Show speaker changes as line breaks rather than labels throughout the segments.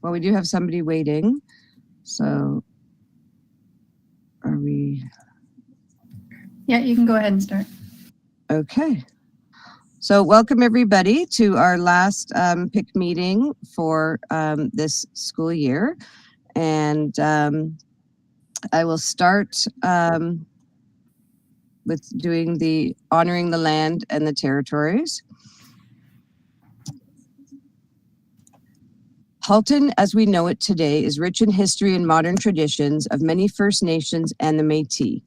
Well, we do have somebody waiting. So are we?
Yeah, you can go ahead and start.
Okay. So welcome everybody to our last PIC meeting for this school year. And I will start with doing the honoring the land and the territories. Halton, as we know it today, is rich in history and modern traditions of many First Nations and the Métis.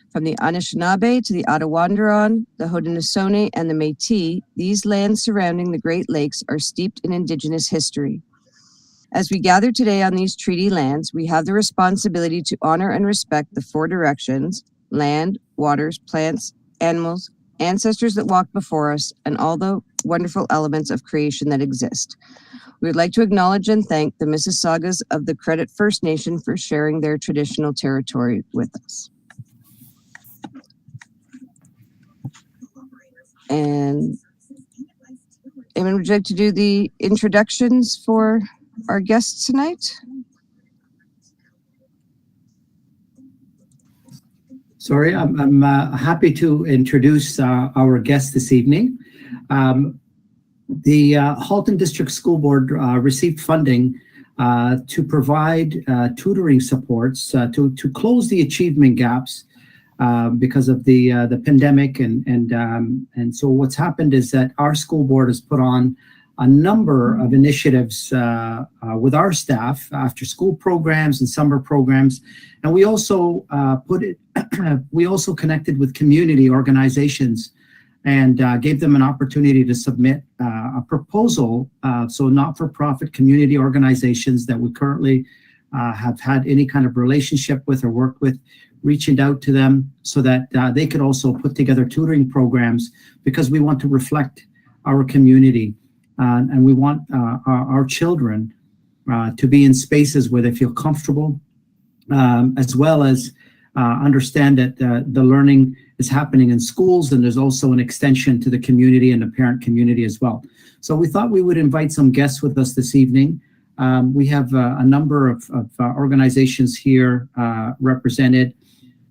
From the Anishinaabe to the Attawandaron, the Haudenosaunee, and the Métis, these lands surrounding the Great Lakes are steeped in Indigenous history. As we gather today on these treaty lands, we have the responsibility to honor and respect the four directions: land, waters, plants, animals, ancestors that walked before us, and all the wonderful elements of creation that exist. We would like to acknowledge and thank the Mississaugas of the Credit First Nation for sharing their traditional territory with us. And Eamon, would you like to do the introductions for our guests tonight?
Sorry, I'm happy to introduce our guest this evening. The Halton District School Board received funding to provide tutoring supports to close the achievement gaps because of the pandemic, and so what's happened is that our school board has put on a number of initiatives with our staff, after school programs and summer programs, and we also connected with community organizations and gave them an opportunity to submit a proposal. So not-for-profit community organizations that we currently have had any kind of relationship with or worked with, reaching out to them so that they could also put together tutoring programs, because we want to reflect our community and we want our children to be in spaces where they feel comfortable, as well as understand that the learning is happening in schools, and there's also an extension to the community and the parent community as well. So we thought we would invite some guests with us this evening. We have a number of organizations here represented,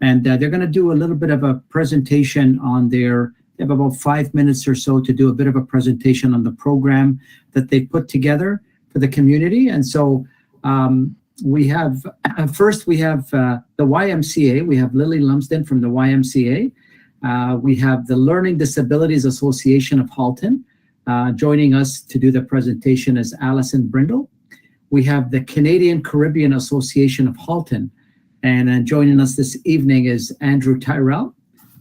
and they're going to do a little bit of a presentation on they have about 5 minutes or so to do a bit of a presentation on the program that they put together for the community. And so we have, first we have the YMCA. We have Lily Lumsden from the YMCA. We have the Learning Disabilities Association of Halton. Joining us to do the presentation is Allison Brindle. We have the Canadian Caribbean Association of Halton. And joining us this evening is Andrew Tyrell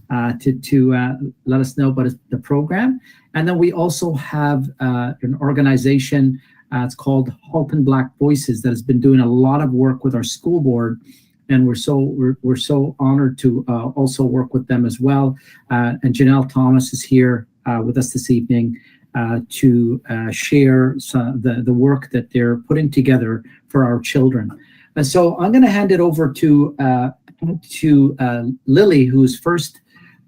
to let us know about the program. And then we also have an organization, it's called Halton Black Voices, that has been doing a lot of work with our school board, and we're so honored to also work with them as well. And Janelle Thomas is here with us this evening to share the work that they're putting together for our children. And so I'm going to hand it over to Lily, who's first.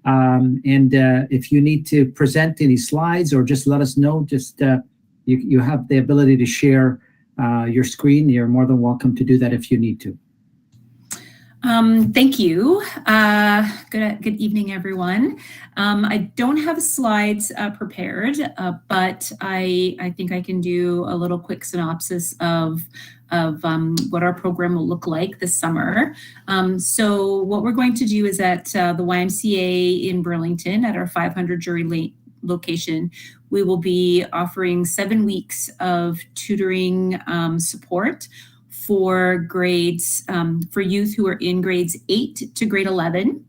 And if you need to present any slides or just let us know, just you have the ability to share your screen. You're more than welcome to do that if you need to.
Thank you. Good evening, everyone. I don't have slides prepared, but I think I can do a little quick synopsis of what our program will look like this summer. So what we're going to do is at the YMCA in Burlington at our 500 Drury Lane location, we will be offering 7 weeks of tutoring support for grades, for youth who are in grades 8 to grade 11.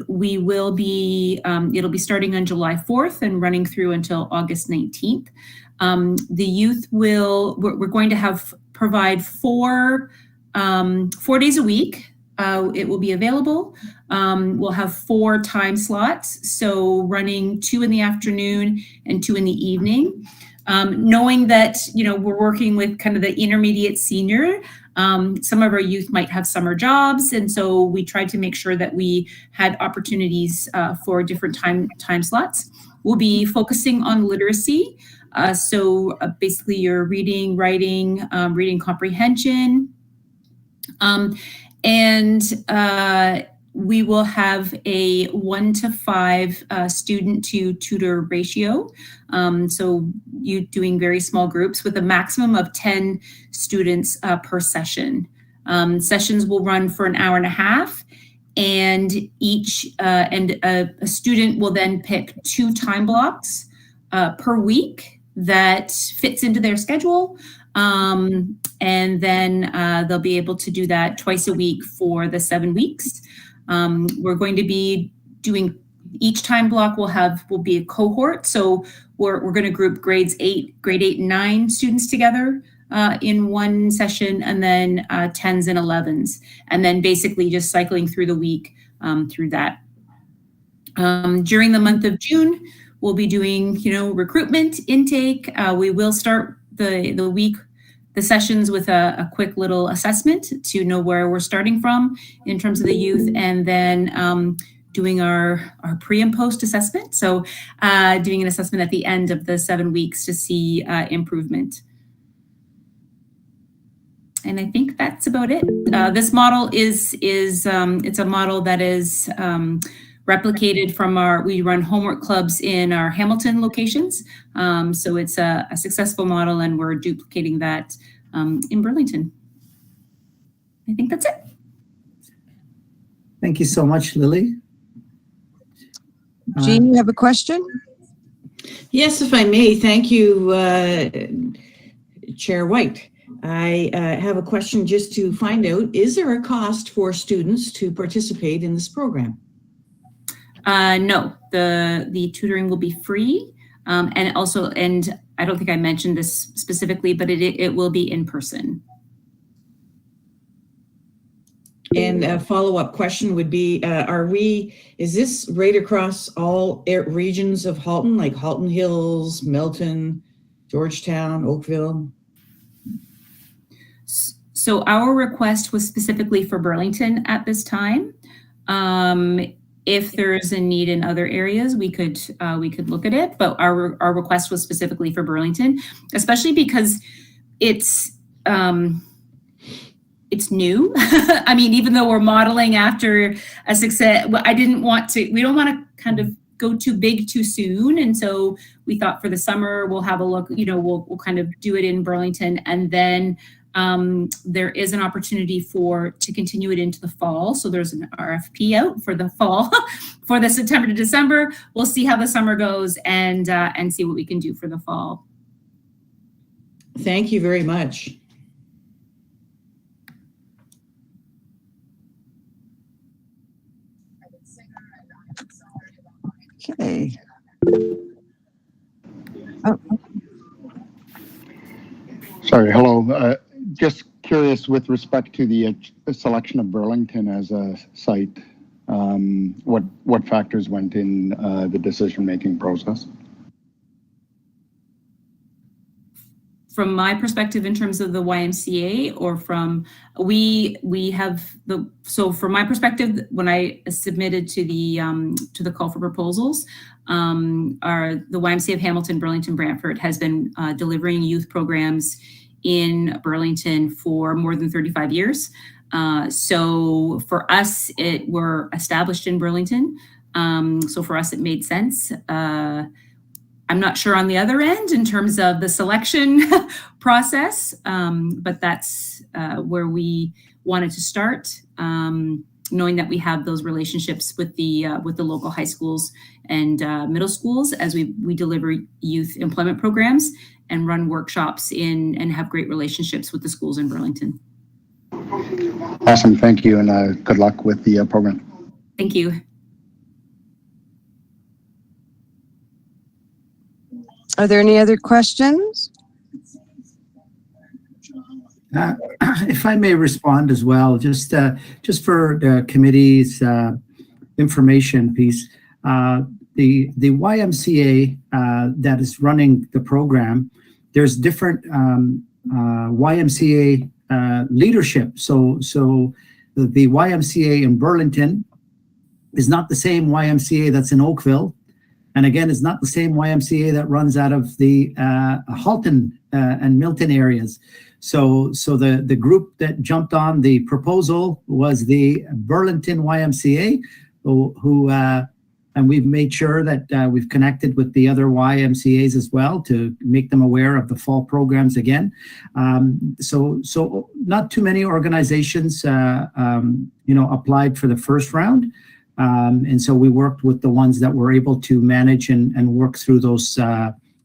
We will be, it'll be starting on July 4th and running through until August 19th. The youth we're going to provide four days a week. It will be available. We'll have 4 time slots, so running 2 in the afternoon and 2 in the evening. Knowing that, we're working with kind of the intermediate senior, some of our youth might have summer jobs. And so we tried to make sure that we had opportunities for different time slots. We'll be focusing on literacy. So basically your reading, writing, reading comprehension, and we will have a 1-to-5 student-to-tutor ratio. So you doing very small groups with a maximum of 10 students per session. Sessions will run for an hour and a half, and a student will then pick 2 time blocks per week that fits into their schedule. And then they'll be able to do that twice a week for the 7 weeks. We're going to be doing, each time block will be a cohort. So we're going to group grade 8 and 9 students together in one session, and then 10s and 11s, and then basically just cycling through the week through that. During the month of June, we'll be doing, recruitment, intake. We will start the sessions with a quick little assessment to know where we're starting from in terms of the youth, and then doing our pre and post assessment. So doing an assessment at the end of the 7 weeks to see improvement. And I think that's about it. This model is it's a model that is replicated from we run homework clubs in our Hamilton locations. So it's a successful model, and we're duplicating that in Burlington. I think that's it.
Thank you so much, Lily.
Jean, you have a question?
Yes, if I may. Thank you, Chair White. I have a question just to find out, is there a cost for students to participate in this program?
No, the tutoring will be free. And I don't think I mentioned this specifically, but it will be in person.
And a follow-up question would be, is this right across all regions of Halton, like Halton Hills, Milton, Georgetown, Oakville?
So our request was specifically for Burlington at this time. If there is a need in other areas, we could look at it, but our request was specifically for Burlington, especially because it's new. I mean, even though we're modeling after a success, we don't want to kind of go too big too soon. And so we thought for the summer, we'll have a look, we'll kind of do it in Burlington, and then there is an opportunity to continue it into the fall. So there's an RFP out for the fall, for the September to December. We'll see how the summer goes and see what we can do for the fall.
Thank you very much.
Okay. Oh.
Sorry, hello. Just curious with respect to the selection of Burlington as a site, what factors went in the decision-making process?
From my perspective, in terms of the YMCA, or from so from my perspective, when I submitted to the call for proposals, the YMCA of Hamilton, Burlington, Brantford has been delivering youth programs in Burlington for more than 35 years. So for us, we're established in Burlington. So for us, it made sense. I'm not sure on the other end in terms of the selection process, but that's where we wanted to start, knowing that we have those relationships with the local high schools and middle schools as we deliver youth employment programs and run workshops and have great relationships with the schools in Burlington.
Awesome, thank you, and good luck with the program.
Thank you.
Are there any other questions?
If I may respond as well, just for the committee's information piece, the YMCA that is running the program, there's different YMCA leadership. So the YMCA in Burlington is not the same YMCA that's in Oakville. And again, it's not the same YMCA that runs out of the Halton and Milton areas. So the group that jumped on the proposal was the Burlington YMCA, who and we've made sure that we've connected with the other YMCAs as well to make them aware of the fall programs again. So not too many organizations, applied for the first round. And so we worked with the ones that were able to manage and work through those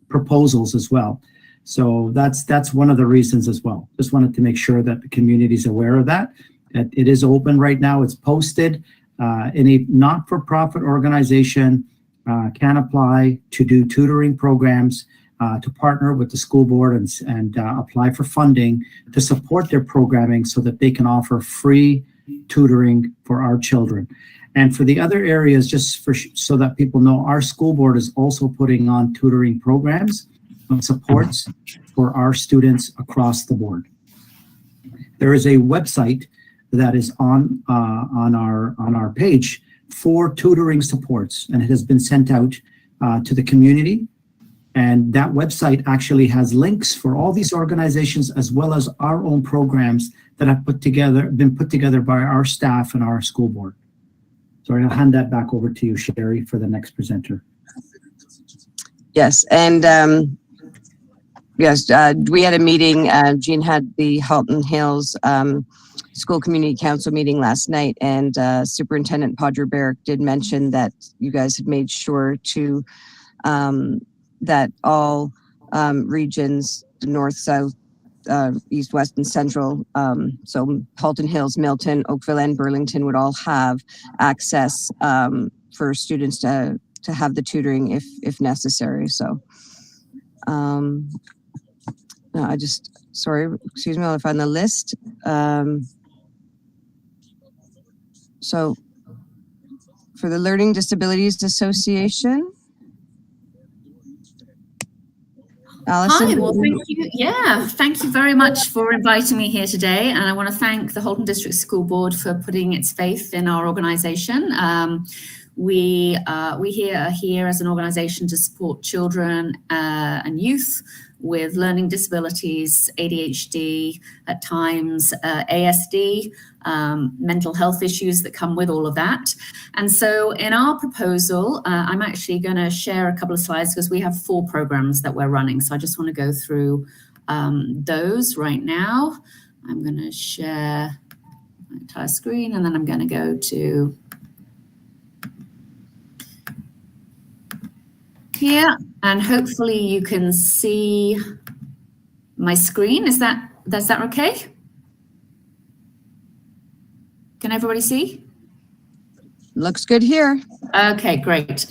proposals as well. So that's one of the reasons as well. Just wanted to make sure that the community is aware of that. It is open right now. It's posted. Any not-for-profit organization can apply to do tutoring programs, to partner with the school board and apply for funding to support their programming so that they can offer free tutoring for our children. And for the other areas, just so that people know, our school board is also putting on tutoring programs and supports for our students across the board. There is a website that is on our page for tutoring supports, and it has been sent out to the community. And that website actually has links for all these organizations as well as our own programs that have been put together by our staff and our school board. So I'll hand that back over to you, Sherry, for the next presenter.
Yes, and we had a meeting. Jean had the Halton Hills School Community Council meeting last night, and Superintendent Podger Barrick did mention that you guys had made sure to that all regions, the north, south, east, west, and central, so Halton Hills, Milton, Oakville, and Burlington would all have access for students to have the tutoring if necessary. So no, excuse me, I'll find the list. So for the Learning Disabilities Association, Allison?
Hi, well, thank you. Yeah, thank you very much for inviting me here today. And I want to thank the Halton District School Board for putting its faith in our organization. We are here as an organization to support children and youth with learning disabilities, ADHD, at times ASD, mental health issues that come with all of that. And so in our proposal, I'm actually going to share a couple of slides because we have 4 programs that we're running. So I just want to go through those right now. I'm going to share my entire screen, and then I'm going to go to here, and hopefully you can see my screen. Is that okay? Can everybody see?
Looks good here.
Okay, great.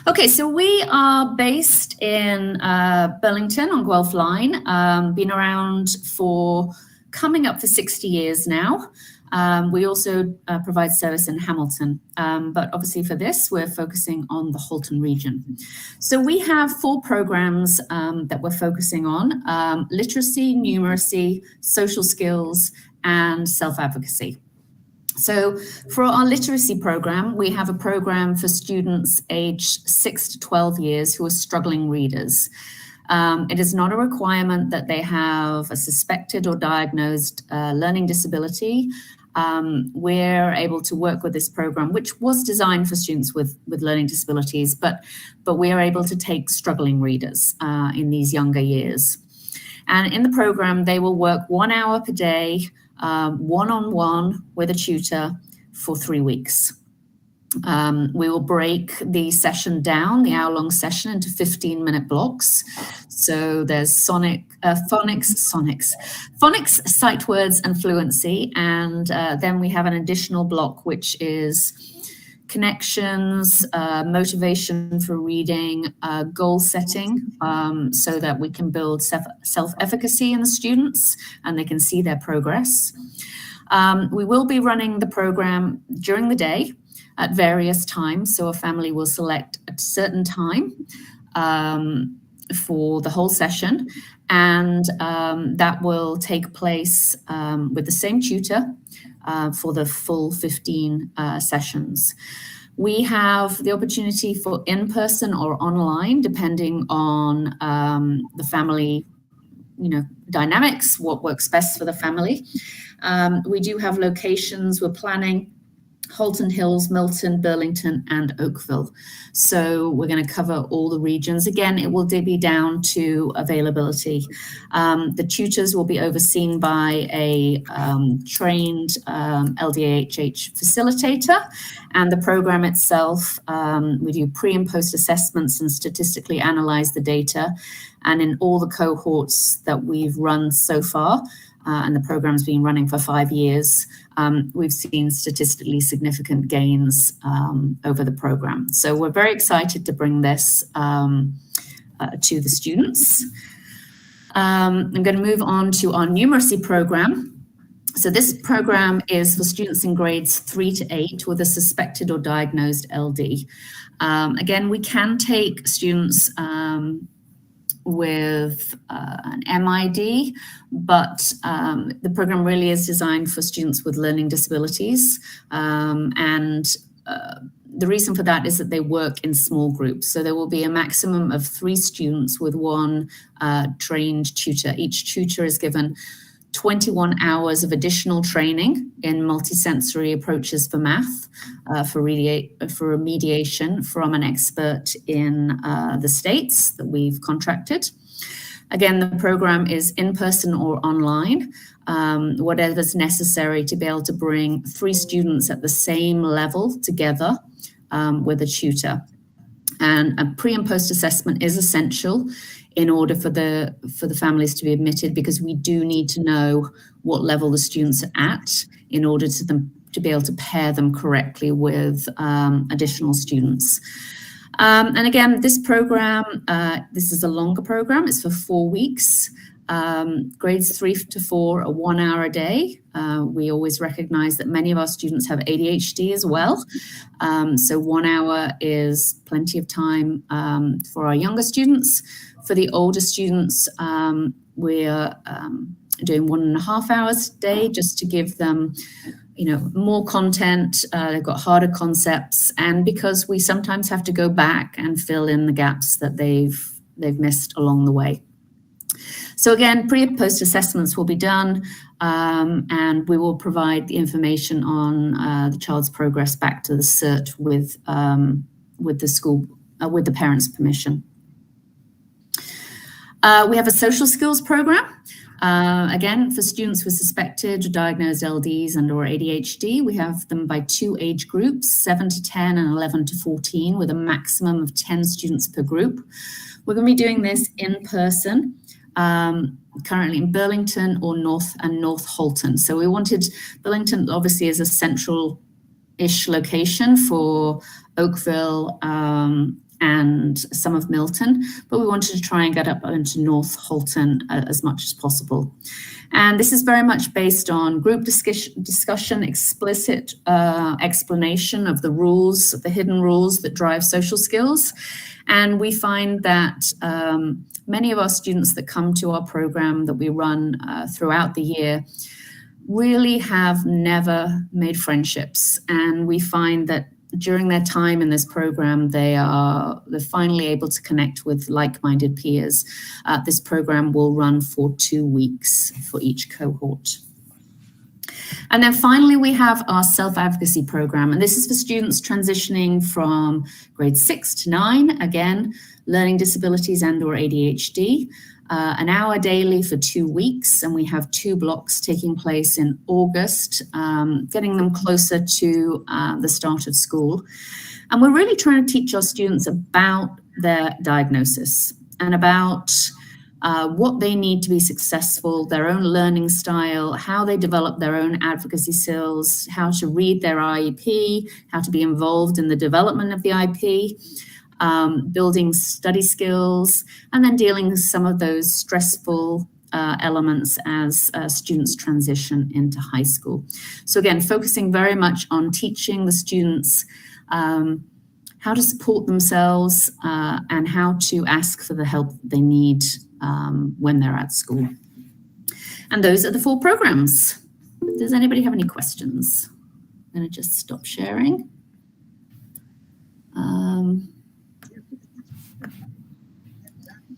Okay, so we are based in Burlington on Guelph Line, been around for coming up for 60 years now. We also provide service in Hamilton, but obviously for this, we're focusing on the Halton region. So we have 4 programs that we're focusing on: literacy, numeracy, social skills, and self-advocacy. So for our literacy program, we have a program for students aged 6 to 12 years who are struggling readers. It is not a requirement that they have a suspected or diagnosed learning disability. We're able to work with this program, which was designed for students with learning disabilities, but we are able to take struggling readers in these younger years. And in the program, they will work 1 hour per day, one-on-one with a tutor for 3 weeks. We will break the session down, the hour-long session, into 15-minute blocks. So there's phonics, sight words, and fluency. And then we have an additional block, which is connections, motivation for reading, goal setting, so that we can build self-efficacy in the students and they can see their progress. We will be running the program during the day at various times. So a family will select a certain time for the whole session, and that will take place with the same tutor for the full 15 sessions. We have the opportunity for in-person or online, depending on the family, dynamics, what works best for the family. We do have locations. We're planning Halton Hills, Milton, Burlington, and Oakville. So we're going to cover all the regions. Again, it will be down to availability. The tutors will be overseen by a trained LDAHH facilitator, and the program itself, we do pre and post assessments and statistically analyze the data. And in all the cohorts that we've run so far, and the program's been running for 5 years, we've seen statistically significant gains over the program. So we're very excited to bring this to the students. I'm going to move on to our Numeracy program. So this program is for students in grades 3 to 8 with a suspected or diagnosed LD. Again, we can take students with an MID, but the program really is designed for students with learning disabilities. The reason for that is that they work in small groups. So there will be a maximum of 3 students with 1 trained tutor. Each tutor is given 21 hours of additional training in multisensory approaches for math, for remediation from an expert in the States that we've contracted. Again, the program is in person or online, whatever's necessary to be able to bring 3 students at the same level together with a tutor. And a pre and post assessment is essential in order for the families to be admitted, because we do need to know what level the students are at in order to be able to pair them correctly with additional students. And again, this program, this is a longer program. It's for 4 weeks. Grades 3 to 4 are 1 hour a day. We always recognize that many of our students have ADHD as well. So 1 hour is plenty of time for our younger students. For the older students, we're doing 1.5 hours a day just to give them, more content. They've got harder concepts, and because we sometimes have to go back and fill in the gaps that they've missed along the way. So again, pre and post assessments will be done, and we will provide the information on the child's progress back to the CERT with the school, with the parents' permission. We have a social skills program. Again, for students with suspected or diagnosed LDs and or ADHD, we have them by 2 age groups, 7 to 10 and 11 to 14, with a maximum of 10 students per group. We're going to be doing this in person, currently in Burlington or North Halton. So we wanted, Burlington obviously is a central-ish location for Oakville, and some of Milton, but we wanted to try and get up into North Halton as much as possible. And this is very much based on group discussion, explicit explanation of the rules, the hidden rules that drive social skills. And we find that many of our students that come to our program that we run throughout the year really have never made friendships. And we find that during their time in this program, they're finally able to connect with like-minded peers. This program will run for 2 weeks for each cohort. And then finally, we have our self-advocacy program. And this is for students transitioning from grade 6 to 9, again, learning disabilities and or ADHD. An hour daily for 2 weeks, and we have 2 blocks taking place in August, getting them closer to the start of school. And we're really trying to teach our students about their diagnosis and about what they need to be successful, their own learning style, how they develop their own advocacy skills, how to read their IEP, how to be involved in the development of the IEP. Building study skills, and then dealing with some of those stressful elements as students transition into high school. So again, focusing very much on teaching the students how to support themselves and how to ask for the help they need when they're at school. And those are the 4 programs. Does anybody have any questions? I'm going to just stop sharing.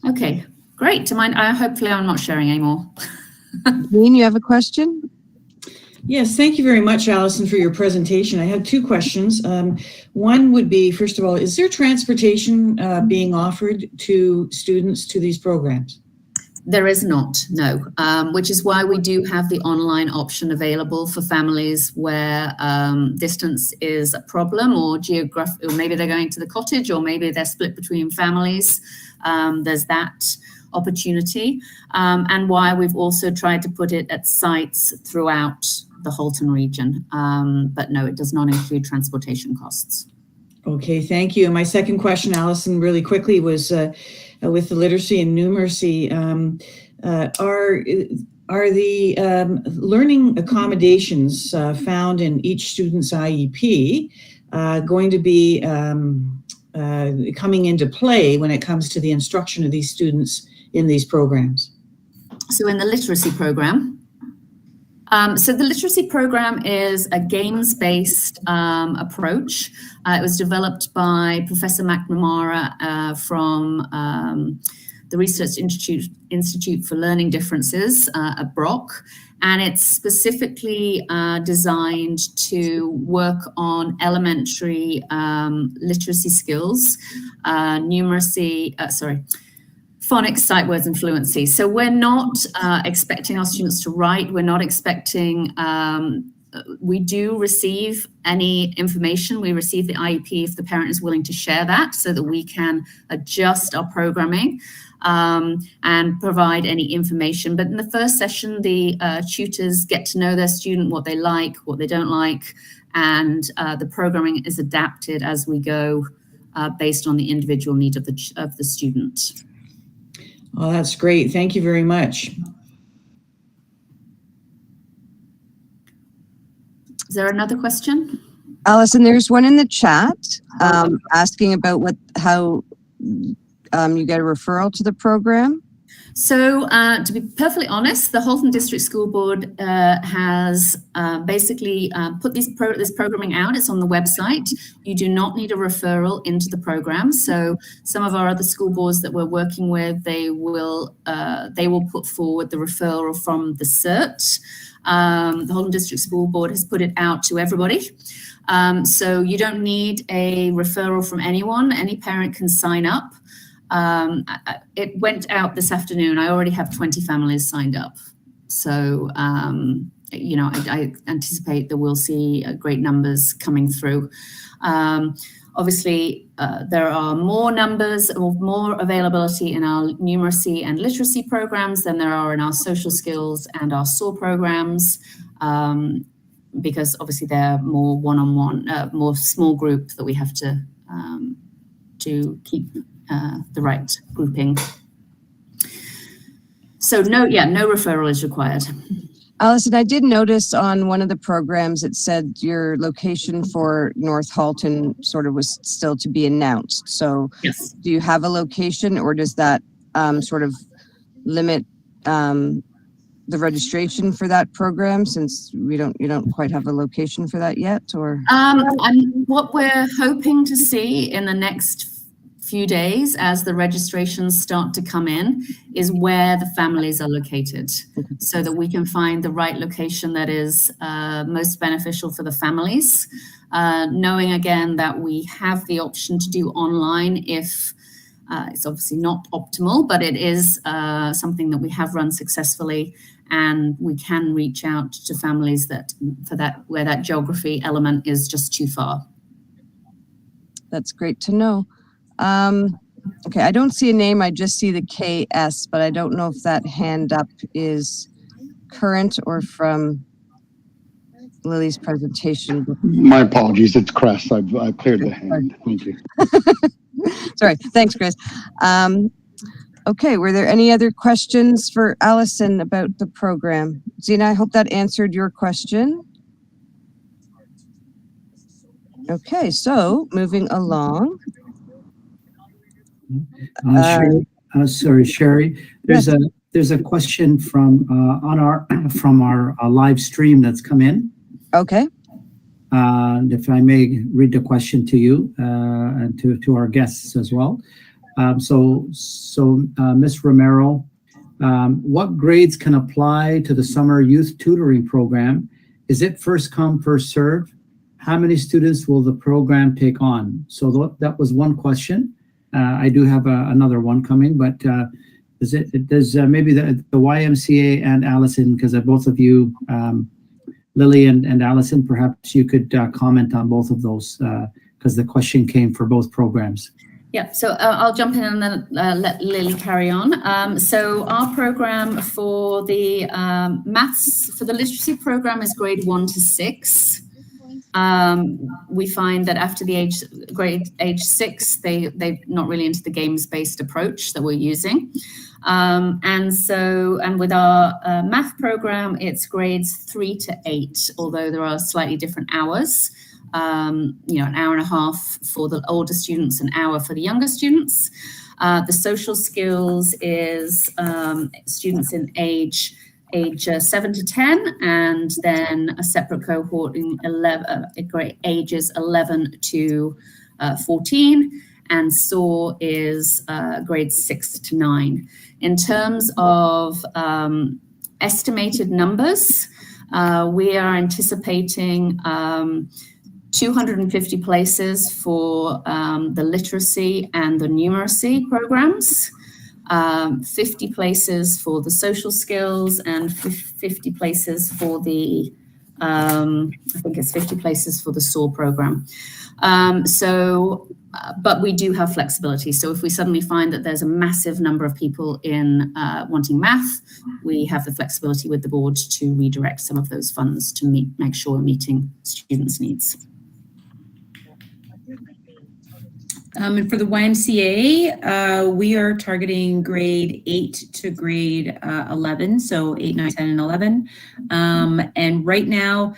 Okay, great. Hopefully I'm not sharing anymore.
Jean, you have a question?
Yes, thank you very much, Allison, for your presentation. I have two questions. One would be, first of all, is there transportation being offered to students to these programs?
There is not, no, which is why we do have the online option available for families where distance is a problem, or maybe they're going to the cottage, or maybe they're split between families. There's that opportunity, and why we've also tried to put it at sites throughout the Halton region. But no, it does not include transportation costs.
Okay, thank you. And my second question, Allison, really quickly, was with the literacy and numeracy. Are the learning accommodations found in each student's IEP going to be coming into play when it comes to the instruction of these students in these programs?
So in the literacy program, so the literacy program is a games-based approach. It was developed by Professor McNamara from the Research Institute for Learning Differences at Brock. And it's specifically designed to work on elementary literacy skills, numeracy, phonics, sight words, and fluency. So we're not expecting our students to write. We're not expecting, we do receive any information. We receive the IEP if the parent is willing to share that, so that we can adjust our programming and provide any information. But in the first session, the tutors get to know their student, what they like, what they don't like, and the programming is adapted as we go based on the individual need of the student.
Oh, that's great. Thank you very much.
Is there another question?
Allison, there's one in the chat asking about how you get a referral to the program.
So to be perfectly honest, the Halton District School Board has basically put this programming out. It's on the website. You do not need a referral into the program. So some of our other school boards that we're working with, they will put forward the referral from the CERT. The Halton District School Board has put it out to everybody. So you don't need a referral from anyone. Any parent can sign up. It went out this afternoon. I already have 20 families signed up. So, you know, I anticipate that we'll see great numbers coming through. Obviously, there are more numbers or more availability in our numeracy and literacy programs than there are in our social skills and our SOAR programs, because obviously they're more one-on-one, more small group that we have to keep the right grouping. So no referral is required.
Allison, I did notice on one of the programs it said your location for North Halton sort of was still to be announced. So
yes.
Do you have a location, or does that sort of limit the registration for that program, since you don't quite have a location for that yet? Or
what we're hoping to see in the next few days as the registrations start to come in is where the families are located, so that we can find the right location that is most beneficial for the families, knowing again that we have the option to do online if it's obviously not optimal, but it is something that we have run successfully, and we can reach out to families where that geography element is just too far.
That's great to know. Okay, I don't see a name, I just see the KS, but I don't know if that hand up is current or from Lily's presentation.
My apologies, it's Cress. I've cleared the hand. Thank you.
Sorry, thanks, Chris. Okay, were there any other questions for Allison about the program? Zena, I hope that answered your question. Okay, so moving along.
Sherry, there's a question from our live stream that's come in.
Okay.
If I may read the question to you and to our guests as well. Ms. Romero, what grades can apply to the summer youth tutoring program? Is it first come, first serve? How many students will the program take on? So that was one question. I do have another one coming, but does maybe the YMCA and Allison, because both of you, Lily and Allison, perhaps you could comment on both of those because the question came for both programs.
Yeah, so I'll jump in and then let Lily carry on. So our program for the maths, for the literacy program is grade 1 to 6. We find that after the age 6, they're not really into the games-based approach that we're using. And with our math program, it's grades 3 to 8, although there are slightly different hours. An hour and a half for the older students, an hour for the younger students. The social skills is students in age 7 to 10, and then a separate cohort in ages 11 to 14, and SOAR is grades 6 to 9. In terms of estimated numbers, we are anticipating 250 places for the literacy and the numeracy programs, 50 places for the social skills, and 50 places for the, I think it's 50 places for the SOAR program. But we do have flexibility. So if we suddenly find that there's a massive number of people in wanting math, we have the flexibility with the board to redirect some of those funds to make sure we're meeting students' needs.
And for the YMCA, we are targeting grade 8 to grade 11, so 8, 9, 10, and 11. And right now,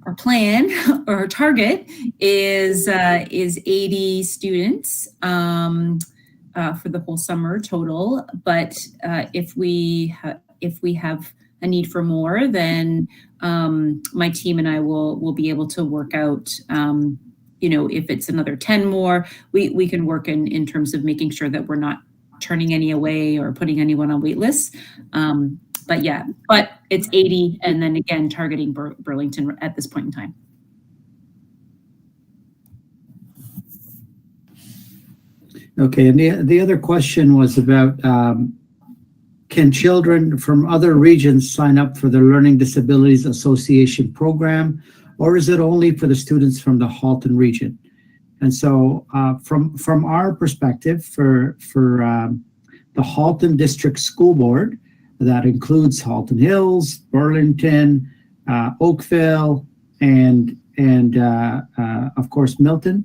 our plan or our target is 80 students for the whole summer total. But if we have a need for more, then my team and I will be able to work out. If it's another 10 more, we can work in terms of making sure that we're not turning any away or putting anyone on wait lists. But it's 80, and then again, targeting Burlington at this point in time.
Okay, and the other question was about can children from other regions sign up for the Learning Disabilities Association program, or is it only for the students from the Halton region? And so from our perspective, for the Halton District School Board, that includes Halton Hills, Burlington, Oakville, and of course Milton.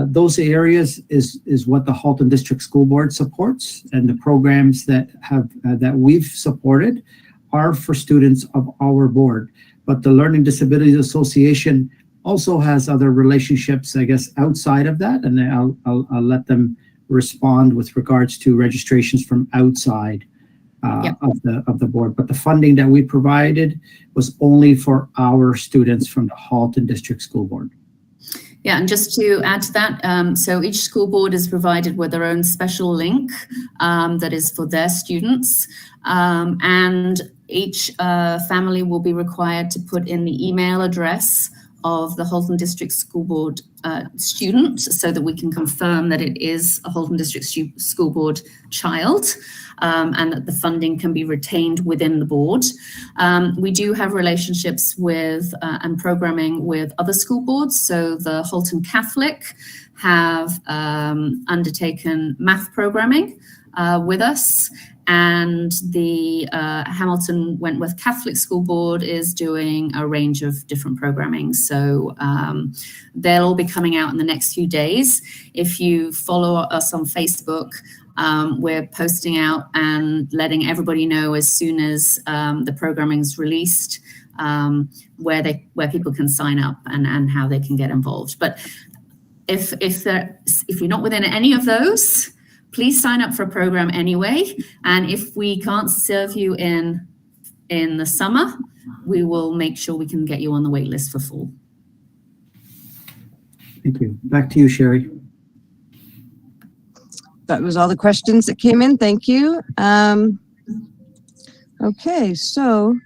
Those areas is what the Halton District School Board supports, and the programs that we've supported are for students of our board. But the Learning Disabilities Association also has other relationships, I guess, outside of that, and I'll let them respond with regards to registrations from outside of the board. But the funding that we provided was only for our students from the Halton District School Board.
Yeah, and just to add to that, so each school board is provided with their own special link that is for their students, and each family will be required to put in the email address of the Halton District School Board student so that we can confirm that it is a Halton District School Board child, and that the funding can be retained within the board. We do have relationships with and programming with other school boards. So the Halton Catholic have undertaken math programming with us, and the Hamilton Wentworth Catholic School Board is doing a range of different programming. So they'll all be coming out in the next few days. If you follow us on Facebook, we're posting out and letting everybody know as soon as the programming's released where people can sign up and how they can get involved. But if you're not within any of those, please sign up for a program anyway. And if we can't serve you in the summer, we will make sure we can get you on the wait list for fall.
Thank you. Back to you, Sherry.
That was all the questions that came in. Thank you. Okay, so,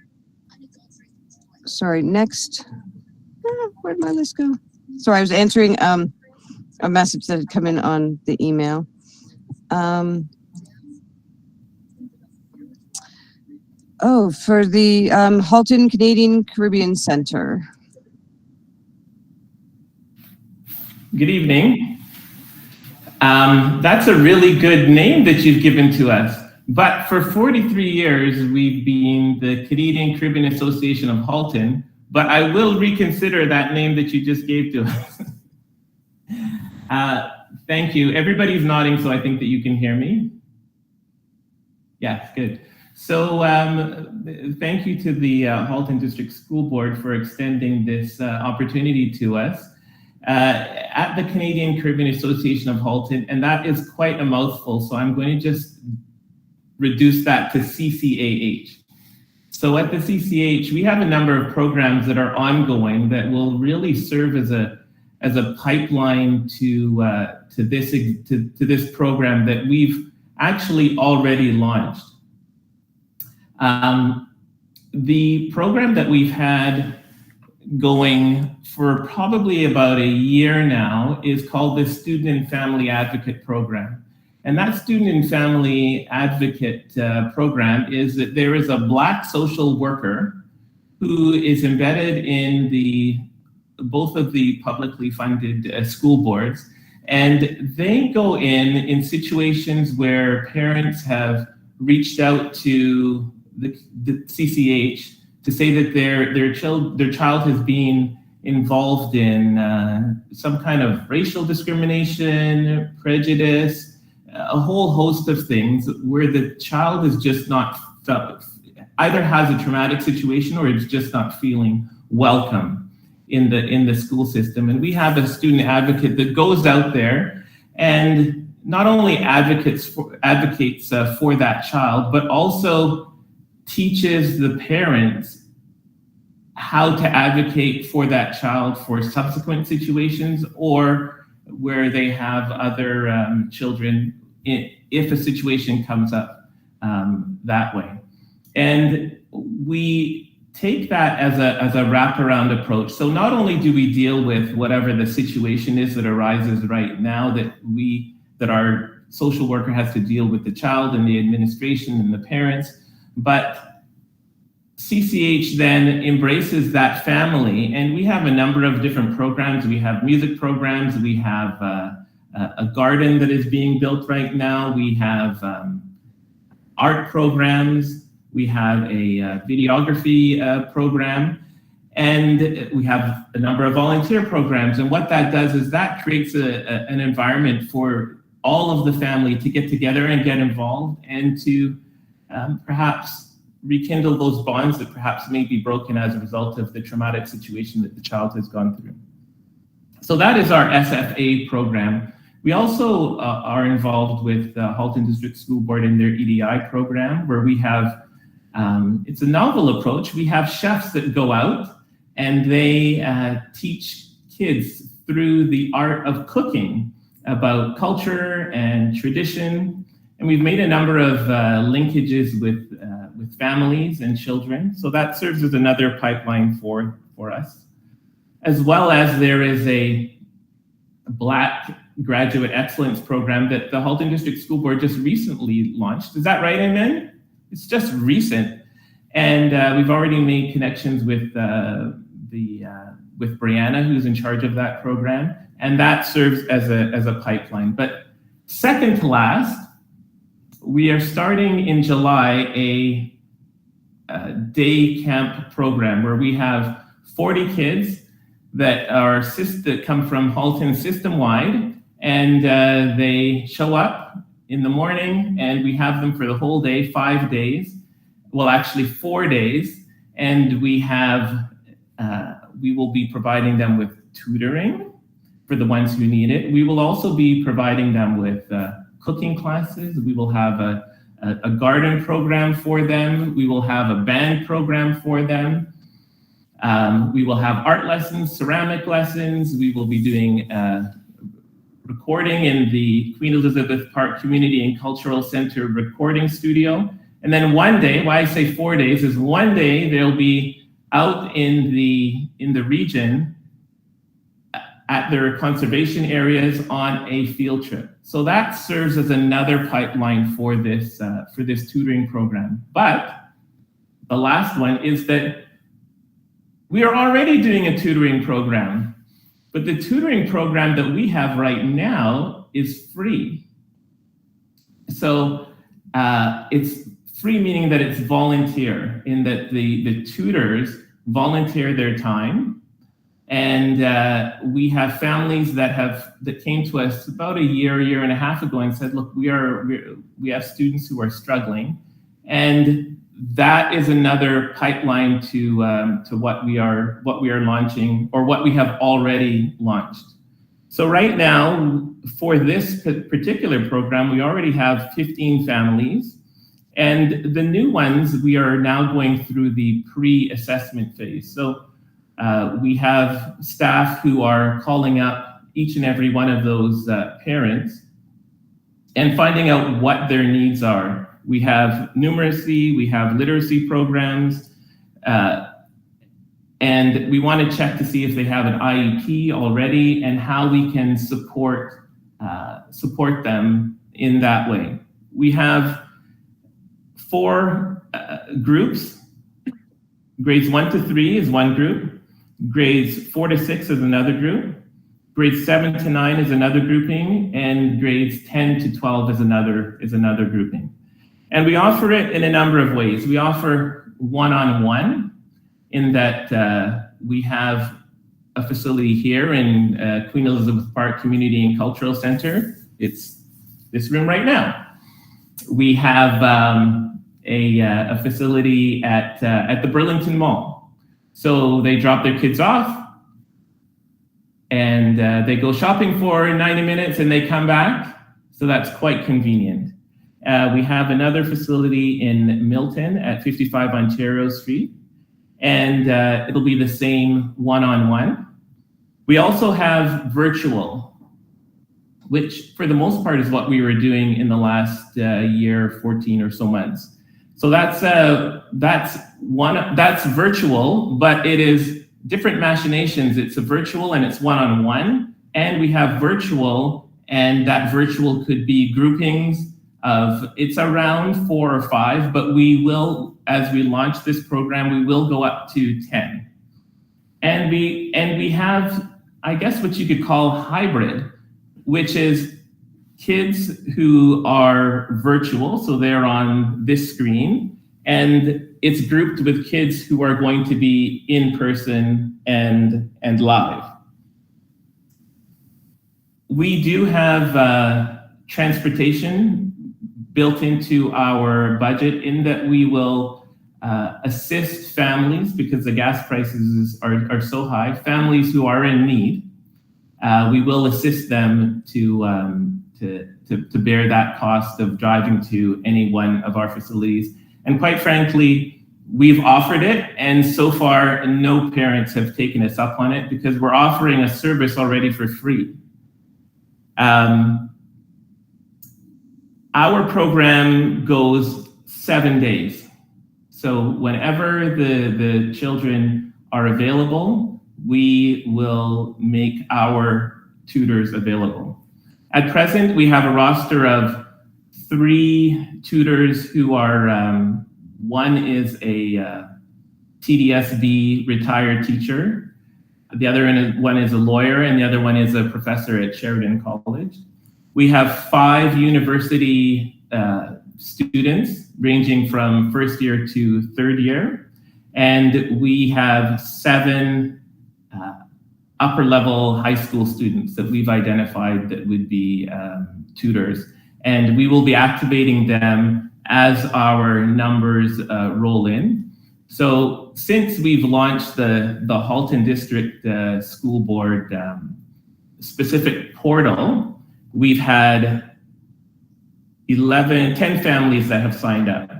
sorry, next. Where'd my list go? Sorry, I was answering a message that had come in on the email. For the Halton Canadian Caribbean Center.
Good evening. That's a really good name that you've given to us. But for 43 years, we've been the Canadian Caribbean Association of Halton, but I will reconsider that name that you just gave to us. Thank you. Everybody's nodding, so I think that you can hear me. Yeah, good. So thank you to the Halton District School Board for extending this opportunity to us at the Canadian Caribbean Association of Halton, and that is quite a mouthful, so I'm going to just reduce that to CCAH. So at the CCAH, we have a number of programs that are ongoing that will really serve as a pipeline to this program that we've actually already launched. The program that we've had going for probably about a year now is called the Student and Family Advocate Program. And that Student and Family Advocate Program is that there is a Black social worker who is embedded in both of the publicly funded school boards. And they go in situations where parents have reached out to the CCH to say that their child has been involved in some kind of racial discrimination, prejudice, a whole host of things where the child is just not either has a traumatic situation or is just not feeling welcome in the school system. And we have a student advocate that goes out there and not only advocates for that child, but also teaches the parents how to advocate for that child for subsequent situations or where they have other children if a situation comes up that way. And we take that as a wraparound approach. So not only do we deal with whatever the situation is that arises right now that our social worker has to deal with the child and the administration and the parents, but CCH then embraces that family, and we have a number of different programs. We have music programs, we have a garden that is being built right now, we have art programs, we have a videography program, and we have a number of volunteer programs. And what that does is that creates an environment for all of the family to get together and get involved and to perhaps rekindle those bonds that perhaps may be broken as a result of the traumatic situation that the child has gone through. So that is our SFA program. We also are involved with the Halton District School Board in their EDI program, where we have, it's a novel approach. We have chefs that go out and they teach kids through the art of cooking about culture and tradition. And we've made a number of linkages with families and children. So that serves as another pipeline for us. As well as there is a Black Graduate Excellence Program that the Halton District School Board just recently launched. Is that right, Amen? It's just recent. And we've already made connections with Brianna, who's in charge of that program. And that serves as a pipeline. But second to last, we are starting in July a day camp program where we have 40 kids that come from Halton system-wide, and they show up in the morning, and we have them for the whole day, 5 days. Well, actually 4 days, and we will be providing them with tutoring for the ones who need it. We will also be providing them with cooking classes. We will have a garden program for them. We will have a band program for them. We will have art lessons, ceramic lessons. We will be doing recording in the Queen Elizabeth Park Community and Cultural Center recording studio. And then one day, why I say 4 days, is one day they'll be out in the region at their conservation areas on a field trip. So that serves as another pipeline for this tutoring program. But the last one is that we are already doing a tutoring program, but the tutoring program that we have right now is free. So it's free, meaning that it's volunteer, in that the tutors volunteer their time. And we have families that came to us about a year and a half ago and said, look, we have students who are struggling. And that is another pipeline to what we are launching, or what we have already launched. So right now, for this particular program, we already have 15 families. And the new ones, we are now going through the pre-assessment phase. So we have staff who are calling up each and every one of those parents and finding out what their needs are. We have numeracy, we have literacy programs, and we want to check to see if they have an IEP already and how we can support them in that way. We have 4 groups. Grades 1 to 3 is one group. Grades 4 to 6 is another group. Grades 7 to 9 is another grouping, and grades 10 to 12 is another grouping. And we offer it in a number of ways. We offer one-on-one, in that we have a facility here in Queen Elizabeth Park Community and Cultural Center. It's this room right now. We have a facility at the Burlington Mall. So they drop their kids off, and they go shopping for 90 minutes and they come back. So that's quite convenient. We have another facility in Milton at 55 Ontario Street, and it'll be the same one-on-one. We also have virtual, which for the most part is what we were doing in the last year, 14 or so months. So that's virtual, but it is different machinations. It's a virtual and it's one-on-one, and we have virtual, and that virtual could be groupings of, it's around 4 or 5, but we will, as we launch this program, we will go up to 10. And we have, I guess, what you could call hybrid, which is kids who are virtual, so they're on this screen, and it's grouped with kids who are going to be in person and live. We do have transportation built into our budget, in that we will assist families, because the gas prices are so high, families who are in need. We will assist them to bear that cost of driving to any one of our facilities. And quite frankly, we've offered it, and so far no parents have taken us up on it, because we're offering a service already for free. Our program goes 7 days. So whenever the children are available, we will make our tutors available. At present, we have a roster of 3 tutors who are, one is a TDSB retired teacher, the other one is a lawyer, and the other one is a professor at Sheridan College. We have 5 university students ranging from first year to third year, and we have 7 upper level high school students that we've identified that would be tutors. And we will be activating them as our numbers roll in. So since we've launched the Halton District School Board specific portal, we've had 10 families that have signed up.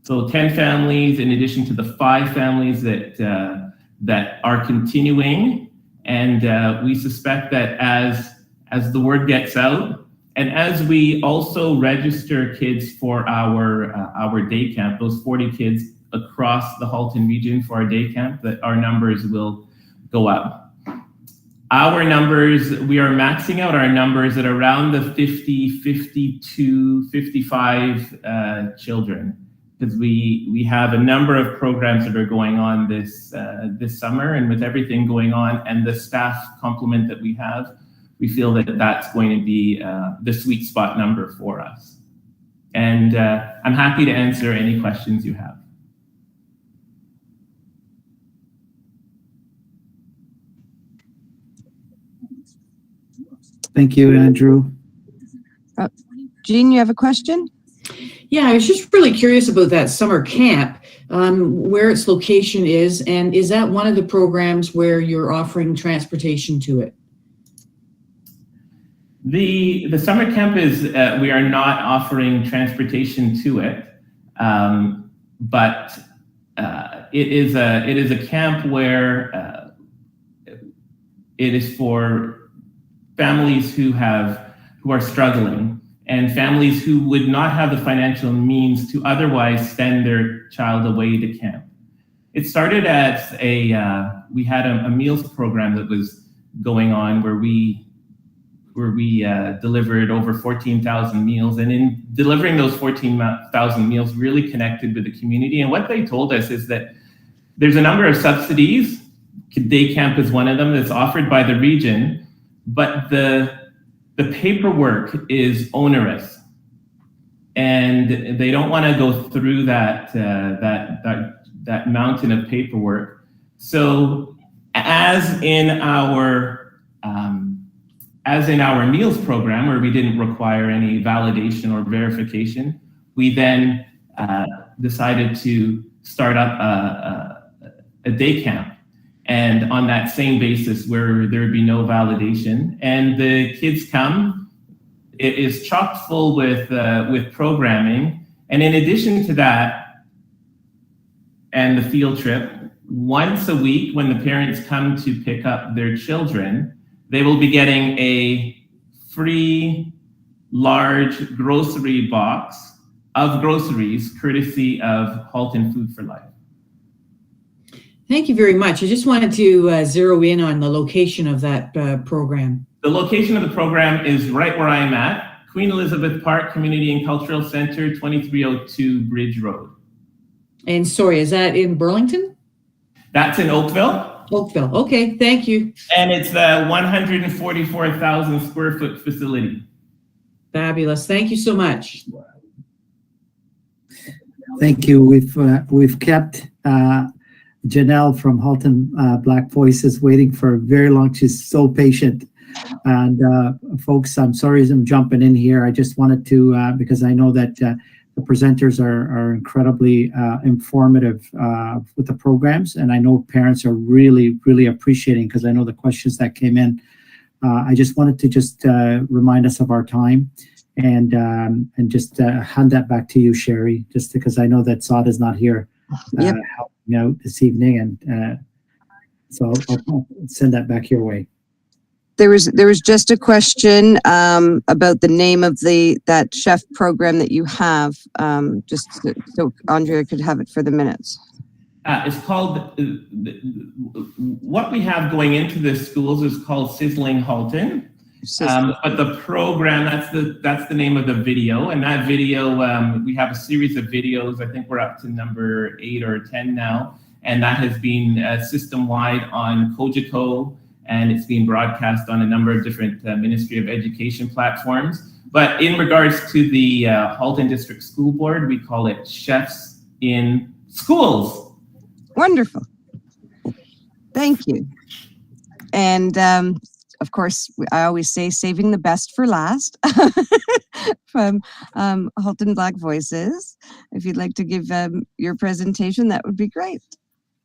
So 10 families, in addition to the 5 families that that are continuing. And we suspect that as the word gets out, and as we also register kids for our day camp, those 40 kids across the Halton region for our day camp, that our numbers will go up. Our numbers, we are maxing out our numbers at around the 50, 52, 55 children, because we have a number of programs that are going on this summer, and with everything going on and the staff complement that we have, we feel that that's going to be the sweet spot number for us. And I'm happy to answer any questions you have.
Thank you, Andrew.
Jean, you have a question?
Yeah, I was just really curious about that summer camp, where its location is, and is that one of the programs where you're offering transportation to it?
The summer camp is, we are not offering transportation to it, but it is a camp where it is for families who are struggling, and families who would not have the financial means to otherwise send their child away to camp. It started as we had a meals program that was going on where we delivered over 14,000 meals, and in delivering those 14,000 meals really connected with the community. And what they told us is that there's a number of subsidies, day camp is one of them, that's offered by the region, but the paperwork is onerous, and they don't want to go through that mountain of paperwork. So as in our meals program, where we didn't require any validation or verification, we then decided to start up a day camp. And on that same basis, where there would be no validation, and the kids come, it is chock full with programming. And in addition to that, and the field trip, once a week when the parents come to pick up their children, they will be getting a free large grocery box of groceries, courtesy of Halton Food for Life.
Thank you very much. I just wanted to zero in on the location of that program.
The location of the program is right where I'm at, Queen Elizabeth Park Community and Cultural Center, 2302 Bridge Road.
And sorry, is that in Burlington?
That's in Oakville.
Oakville, okay, thank you.
And it's a 144,000 square foot facility.
Fabulous, thank you so much.
Thank you. We've kept Janelle from Halton Black Voices waiting for very long. She's so patient. And folks, I'm sorry as I'm jumping in here. I just wanted to, because I know that the presenters are incredibly informative with the programs. And I know parents are really, really appreciating, because I know the questions that came in. I just wanted to just remind us of our time and just hand that back to you, Sherry, just because I know that Saad is not here.
Yep.
Helping out this evening, and so I'll send that back your way.
There was just a question about the name of that chef program that you have, just so Andrea could have it for the minutes.
It's called, what we have going into the schools is called Sizzling Halton. But the program, that's the name of the video, and that video, we have a series of videos. I think we're up to number 8 or 10 now, and that has been system-wide on Kojiko, and it's being broadcast on a number of different Ministry of Education platforms. But in regards to the Halton District School Board, we call it Chefs in Schools.
Wonderful. Thank you. And of course, I always say saving the best for last from Halton Black Voices. If you'd like to give your presentation, that would be great.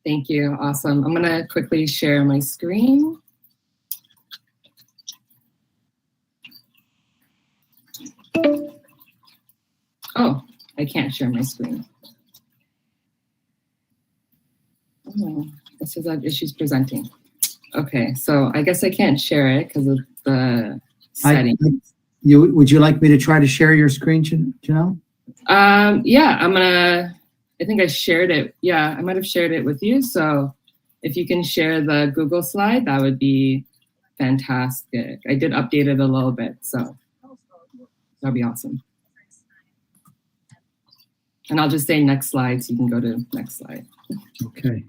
Thank you. Awesome. I'm going to quickly share my screen. Oh, I can't share my screen. Oh, says I have issues presenting. Okay, so I guess I can't share it because of the settings.
Would you like me to try to share your screen, Janelle?
Yeah, I think I shared it. Yeah, I might have shared it with you. So if you can share the Google slide, that would be fantastic. I did update it a little bit, so that'd be awesome. And I'll just say next slide, so you can go to next slide.
Okay.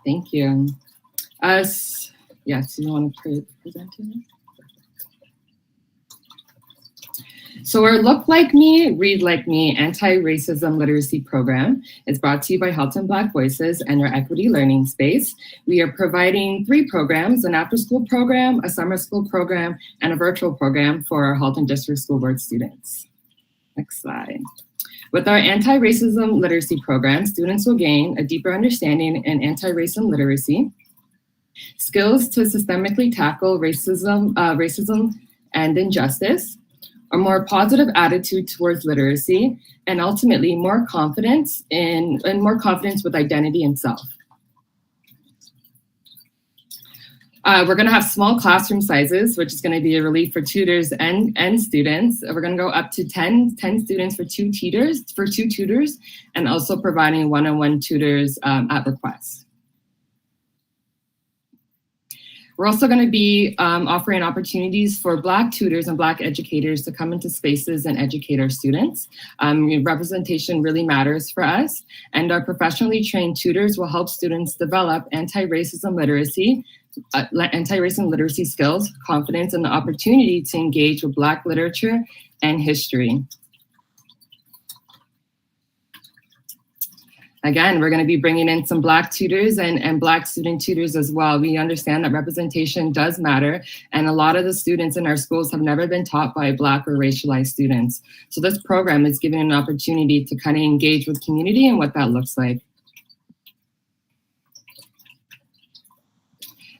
Thank you. Yes, you want to present to me? So our Look Like Me, Read Like Me anti-racism literacy program is brought to you by Halton Black Voices and our Equity Learning Space. We are providing 3 programs, an after-school program, a summer school program, and a virtual program for our Halton District School Board students. Next slide. With our anti-racism literacy program, students will gain a deeper understanding in anti-racism literacy, skills to systemically tackle racism and injustice, a more positive attitude towards literacy, and ultimately more confidence with identity and self. We're going to have small classroom sizes, which is going to be a relief for tutors and students. We're going to go up to 10 students for two tutors, and also providing one-on-one tutors at request. We're also going to be offering opportunities for Black tutors and Black educators to come into spaces and educate our students. Representation really matters for us, and our professionally trained tutors will help students develop anti-racism literacy skills, confidence, and the opportunity to engage with Black literature and history. Again, we're going to be bringing in some Black tutors and Black student tutors as well. We understand that representation does matter, and a lot of the students in our schools have never been taught by Black or racialized students. So this program is giving an opportunity to kind of engage with community and what that looks like.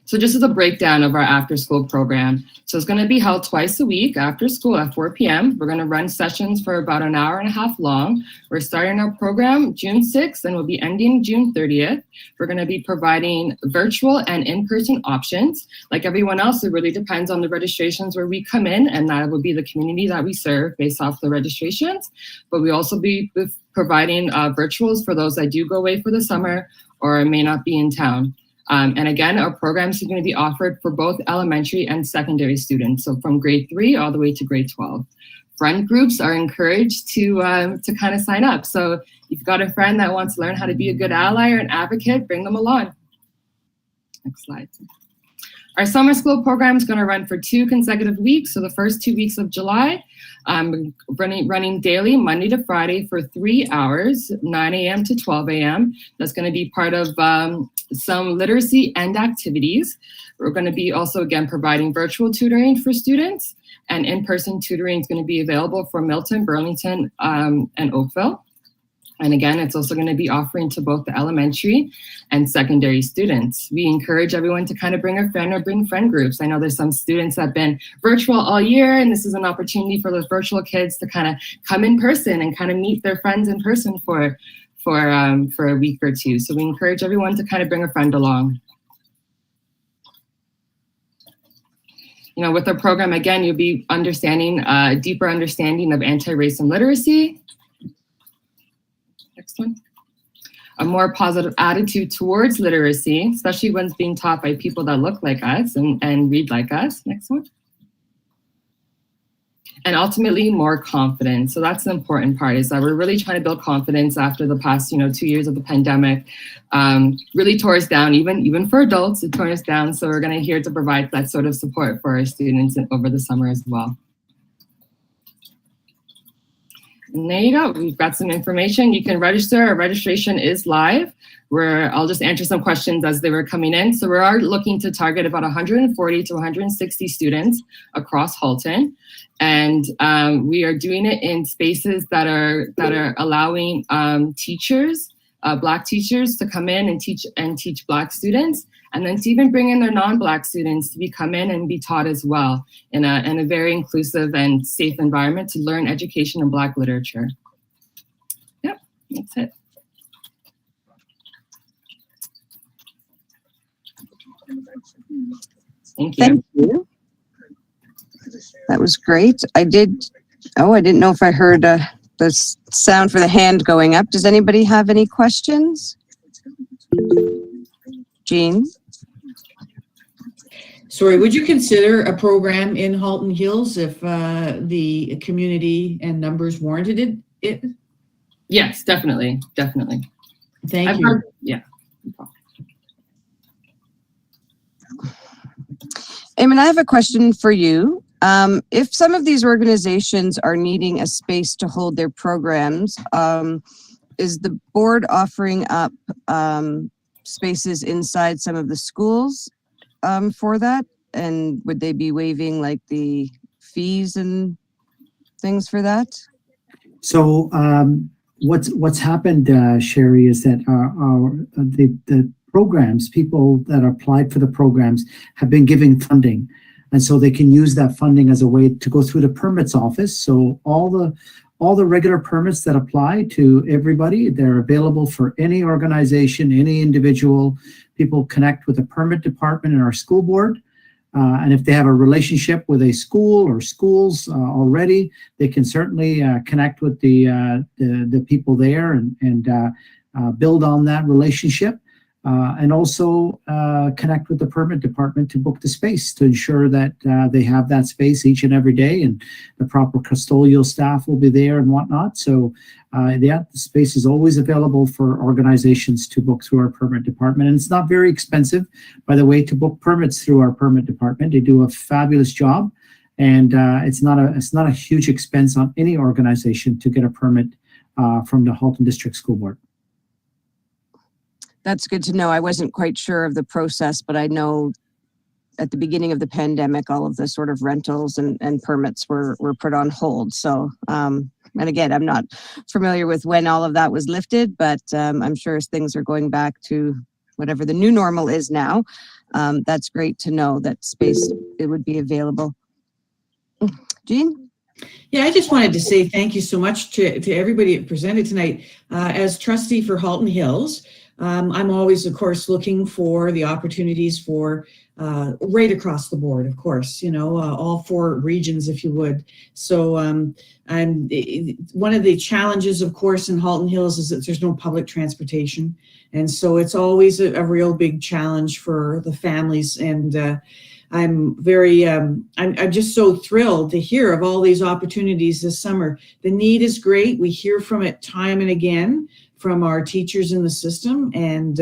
So just as a breakdown of our after-school program. So it's going to be held twice a week after school at 4 p.m. We're going to run sessions for about an hour and a half long. We're starting our program June 6th and we'll be ending June 30th. We're going to be providing virtual and in-person options. Like everyone else, it really depends on the registrations where we come in, and that will be the community that we serve based off the registrations. But we also be providing virtuals for those that do go away for the summer or may not be in town. And again, our programs are going to be offered for both elementary and secondary students, so from grade 3 all the way to grade 12. Friend groups are encouraged to kind of sign up. So if you've got a friend that wants to learn how to be a good ally or an advocate, bring them along. Next slide. Our summer school program is going to run for 2 consecutive weeks. So the first 2 weeks of July, running daily, Monday to Friday for 3 hours, 9 a.m. to 12 a.m. That's going to be part of some literacy and activities. We're going to be also, again, providing virtual tutoring for students, and in-person tutoring is going to be available for Milton, Burlington, and Oakville. And again, it's also going to be offering to both the elementary and secondary students. We encourage everyone to kind of bring a friend or bring friend groups. I know there's some students that have been virtual all year, and this is an opportunity for those virtual kids to kind of come in person and kind of meet their friends in person for a week or 2. So we encourage everyone to kind of bring a friend along. You know, with our program, again, you'll be understanding a deeper understanding of anti-racism literacy. Next one. A more positive attitude towards literacy, especially when it's being taught by people that look like us and read like us. Next one. And ultimately more confidence. So that's the important part, is that we're really trying to build confidence after the past, 2 years of the pandemic. Really tore us down, even for adults, it tore us down. So we're going to here to provide that sort of support for our students over the summer as well. And there you go. We've got some information. You can register. Our registration is live. I'll just answer some questions as they were coming in. So we are looking to target about 140 to 160 students across Halton. And we are doing it in spaces that are allowing teachers, Black teachers, to come in and teach Black students, and then to even bring in their non-Black students to come in and be taught as well in a very inclusive and safe environment to learn education and Black literature. Yep, that's it. Thank you.
Thank you. That was great. I didn't know if I heard the sound for the hand going up. Does anybody have any questions? Jean?
Sorry, would you consider a program in Halton Hills if the community and numbers warranted it?
Yes, definitely.
Thank you.
Yeah.
Eamon, I have a question for you. If some of these organizations are needing a space to hold their programs, is the board offering up spaces inside some of the schools for that? And would they be waiving like the fees and things for that?
So what's happened, Sherry, is that the programs, people that applied for the programs have been giving funding. And so they can use that funding as a way to go through the permits office. So all the regular permits that apply to everybody, they're available for any organization, any individual. People connect with the permit department in our school board. And if they have a relationship with a school or schools already, they can certainly connect with the people there and build on that relationship. And also connect with the permit department to book the space to ensure that they have that space each and every day, and the proper custodial staff will be there and whatnot. So the space is always available for organizations to book through our permit department. And it's not very expensive, by the way, to book permits through our permit department. They do a fabulous job, and it's not a huge expense on any organization to get a permit from the Halton District School Board.
That's good to know. I wasn't quite sure of the process, but I know at the beginning of the pandemic, all of the sort of rentals and permits were put on hold. So, and again, I'm not familiar with when all of that was lifted, but I'm sure as things are going back to whatever the new normal is now, that's great to know that space, it would be available. Jean?
Yeah, I just wanted to say thank you so much to everybody that presented tonight. As trustee for Halton Hills, I'm always, of course, looking for the opportunities for right across the board, of course, all 4 regions, if you would. So one of the challenges, of course, in Halton Hills is that there's no public transportation. And so it's always a real big challenge for the families. And I'm just so thrilled to hear of all these opportunities this summer. The need is great. We hear from it time and again from our teachers in the system. And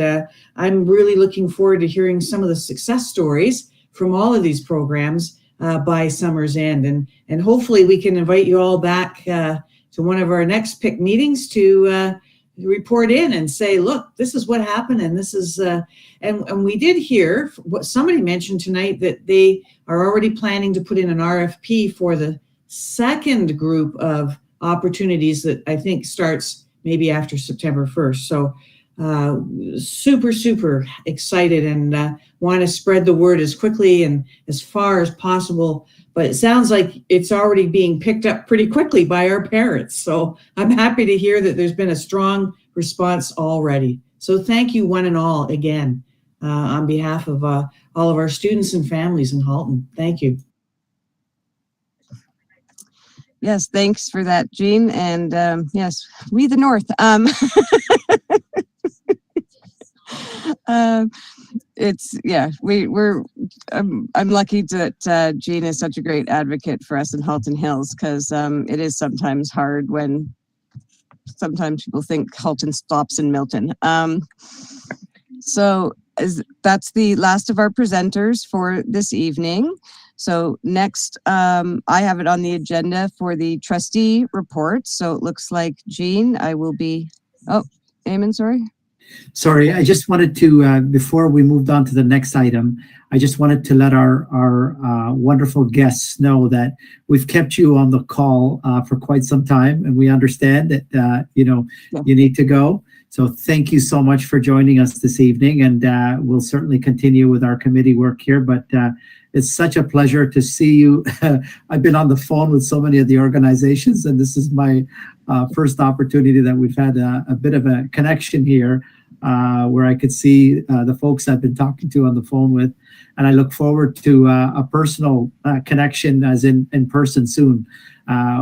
I'm really looking forward to hearing some of the success stories from all of these programs by summer's end. And hopefully we can invite you all back to one of our next PIC meetings to report in and say, look, this is what happened. And this is, and we did hear what somebody mentioned tonight, that they are already planning to put in an RFP for the second group of opportunities that I think starts maybe after September 1st. So super excited and want to spread the word as quickly and as far as possible. But it sounds like it's already being picked up pretty quickly by our parents. So I'm happy to hear that there's been a strong response already. So thank you one and all again on behalf of all of our students and families in Halton. Thank you.
Yes, thanks for that, Jean. And yes, we the North. I'm lucky that Jean is such a great advocate for us in Halton Hills, because it is sometimes hard when sometimes people think Halton stops in Milton. So that's the last of our presenters for this evening. So next, I have it on the agenda for the trustee report. So it looks like, Jean, I will be, oh, Eamon, sorry.
Sorry, I just wanted to, before we moved on to the next item, I just wanted to let our wonderful guests know that we've kept you on the call for quite some time, and we understand that, you need to go. So thank you so much for joining us this evening, and we'll certainly continue with our committee work here, but it's such a pleasure to see you. I've been on the phone with so many of the organizations, and this is my first opportunity that we've had a bit of a connection here, where I could see the folks I've been talking to on the phone with. And I look forward to a personal connection, as in person soon,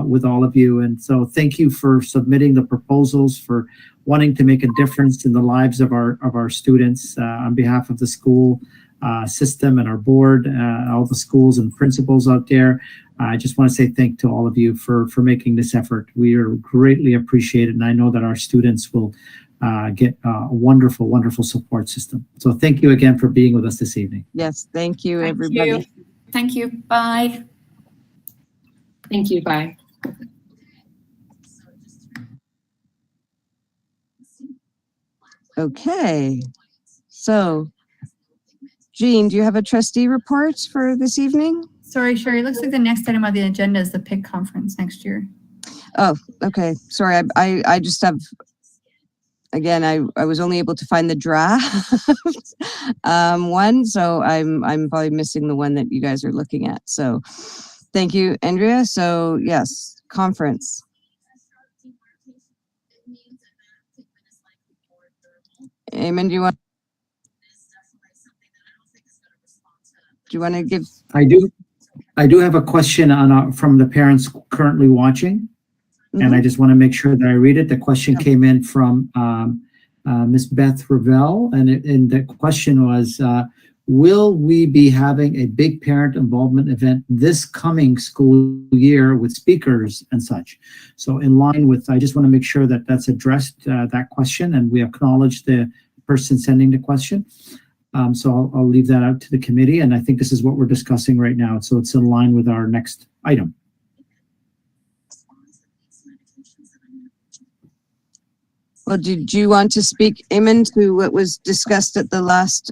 with all of you. And so thank you for submitting the proposals, for wanting to make a difference in the lives of our students on behalf of the school system and our board, all the schools and principals out there. I just want to say thank to all of you for making this effort. We are greatly appreciated, and I know that our students will get a wonderful, wonderful support system. So thank you again for being with us this evening.
Yes, thank you,
Thank
everybody.
you. Thank you. Bye.
Thank you. Bye.
Okay, so Jean, do you have a trustee report for this evening?
Sorry, Sherry, it looks like the next item on the agenda is the PIC conference next year.
Oh, okay. Sorry, I just have, again, I was only able to find the draft one, so I'm probably missing the one that you guys are looking at. So thank you, Andrea. So yes, conference. Eamon, do you want to give?
I do have a question from the parents currently watching, and I just want to make sure that I read it. The question came in from Ms. Beth Ravel, and the question was, will we be having a big parent involvement event this coming school year with speakers and such? So in line with, I just want to make sure that that's addressed, that question, and we acknowledge the person sending the question. So I'll leave that out to the committee, and I think this is what we're discussing right now. So it's in line with our next item.
Well, did you want to speak, Eamon, to what was discussed at the last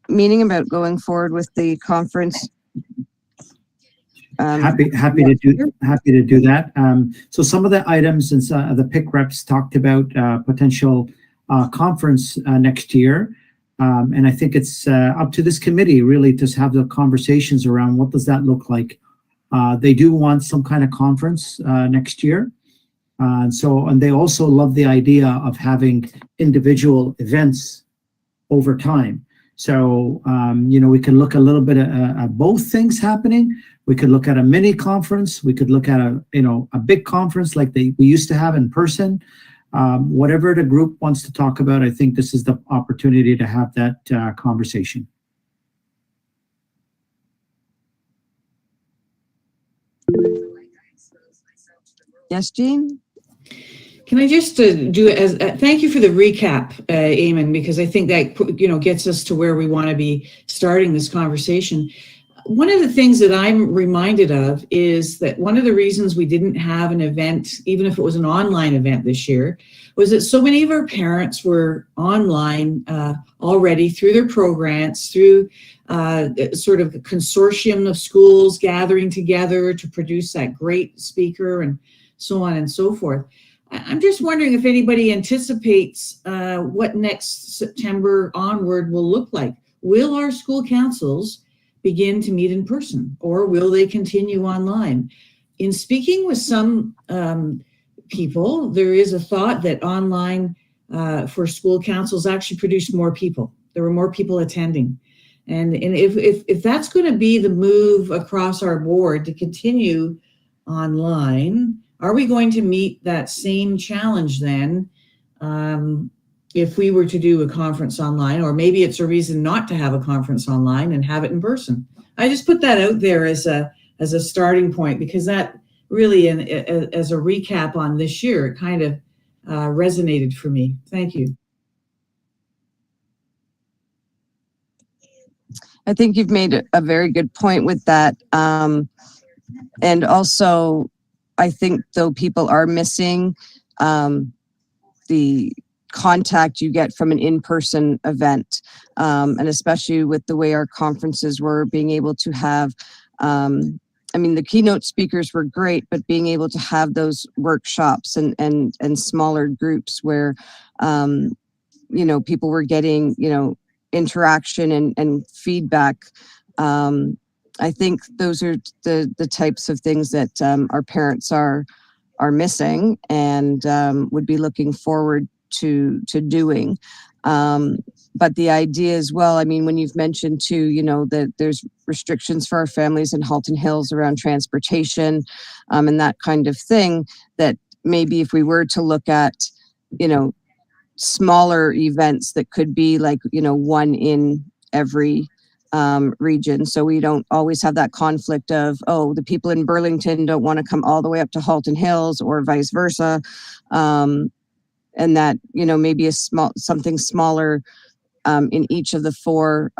meeting about going forward with the conference?
Happy to do that. So some of the items and the PIC reps talked about potential conference next year. And I think it's up to this committee really to have the conversations around what does that look like. They do want some kind of conference next year. And they also love the idea of having individual events over time. So, we can look a little bit at both things happening. We could look at a mini conference. We could look at a big conference like we used to have in person. Whatever the group wants to talk about, I think this is the opportunity to have that conversation.
Yes, Jean?
Can I just do it as thank you for the recap, Eamon, because I think that gets us to where we want to be starting this conversation. One of the things that I'm reminded of is that one of the reasons we didn't have an event, even if it was an online event this year, was that so many of our parents were online already through their programs, through sort of a consortium of schools gathering together to produce that great speaker and so on and so forth. I'm just wondering if anybody anticipates what next September onward will look like. Will our school councils begin to meet in person, or will they continue online? In speaking with some people, there is a thought that online for school councils actually produced more people. There were more people attending. And if that's going to be the move across our board to continue online, are we going to meet that same challenge then if we were to do a conference online? Or maybe it's a reason not to have a conference online and have it in person. I just put that out there as a starting point, because that really, as a recap on this year, it kind of resonated for me. Thank you.
I think you've made a very good point with that. And also, I think though people are missing the contact you get from an in-person event, and especially with the way our conferences were, being able to have, I mean, the keynote speakers were great, but being able to have those workshops and smaller groups where, you know, people were getting, you know, interaction and feedback. I think those are the types of things that our parents are missing and would be looking forward to doing. But the idea as well, I mean, when you've mentioned too, you know, that there's restrictions for our families in Halton Hills around transportation and that kind of thing, that maybe if we were to look at, you know, smaller events that could be like, you know, one in every region. So we don't always have that conflict of, oh, the people in Burlington don't want to come all the way up to Halton Hills or vice versa. And that, you know, maybe something smaller in each of the 4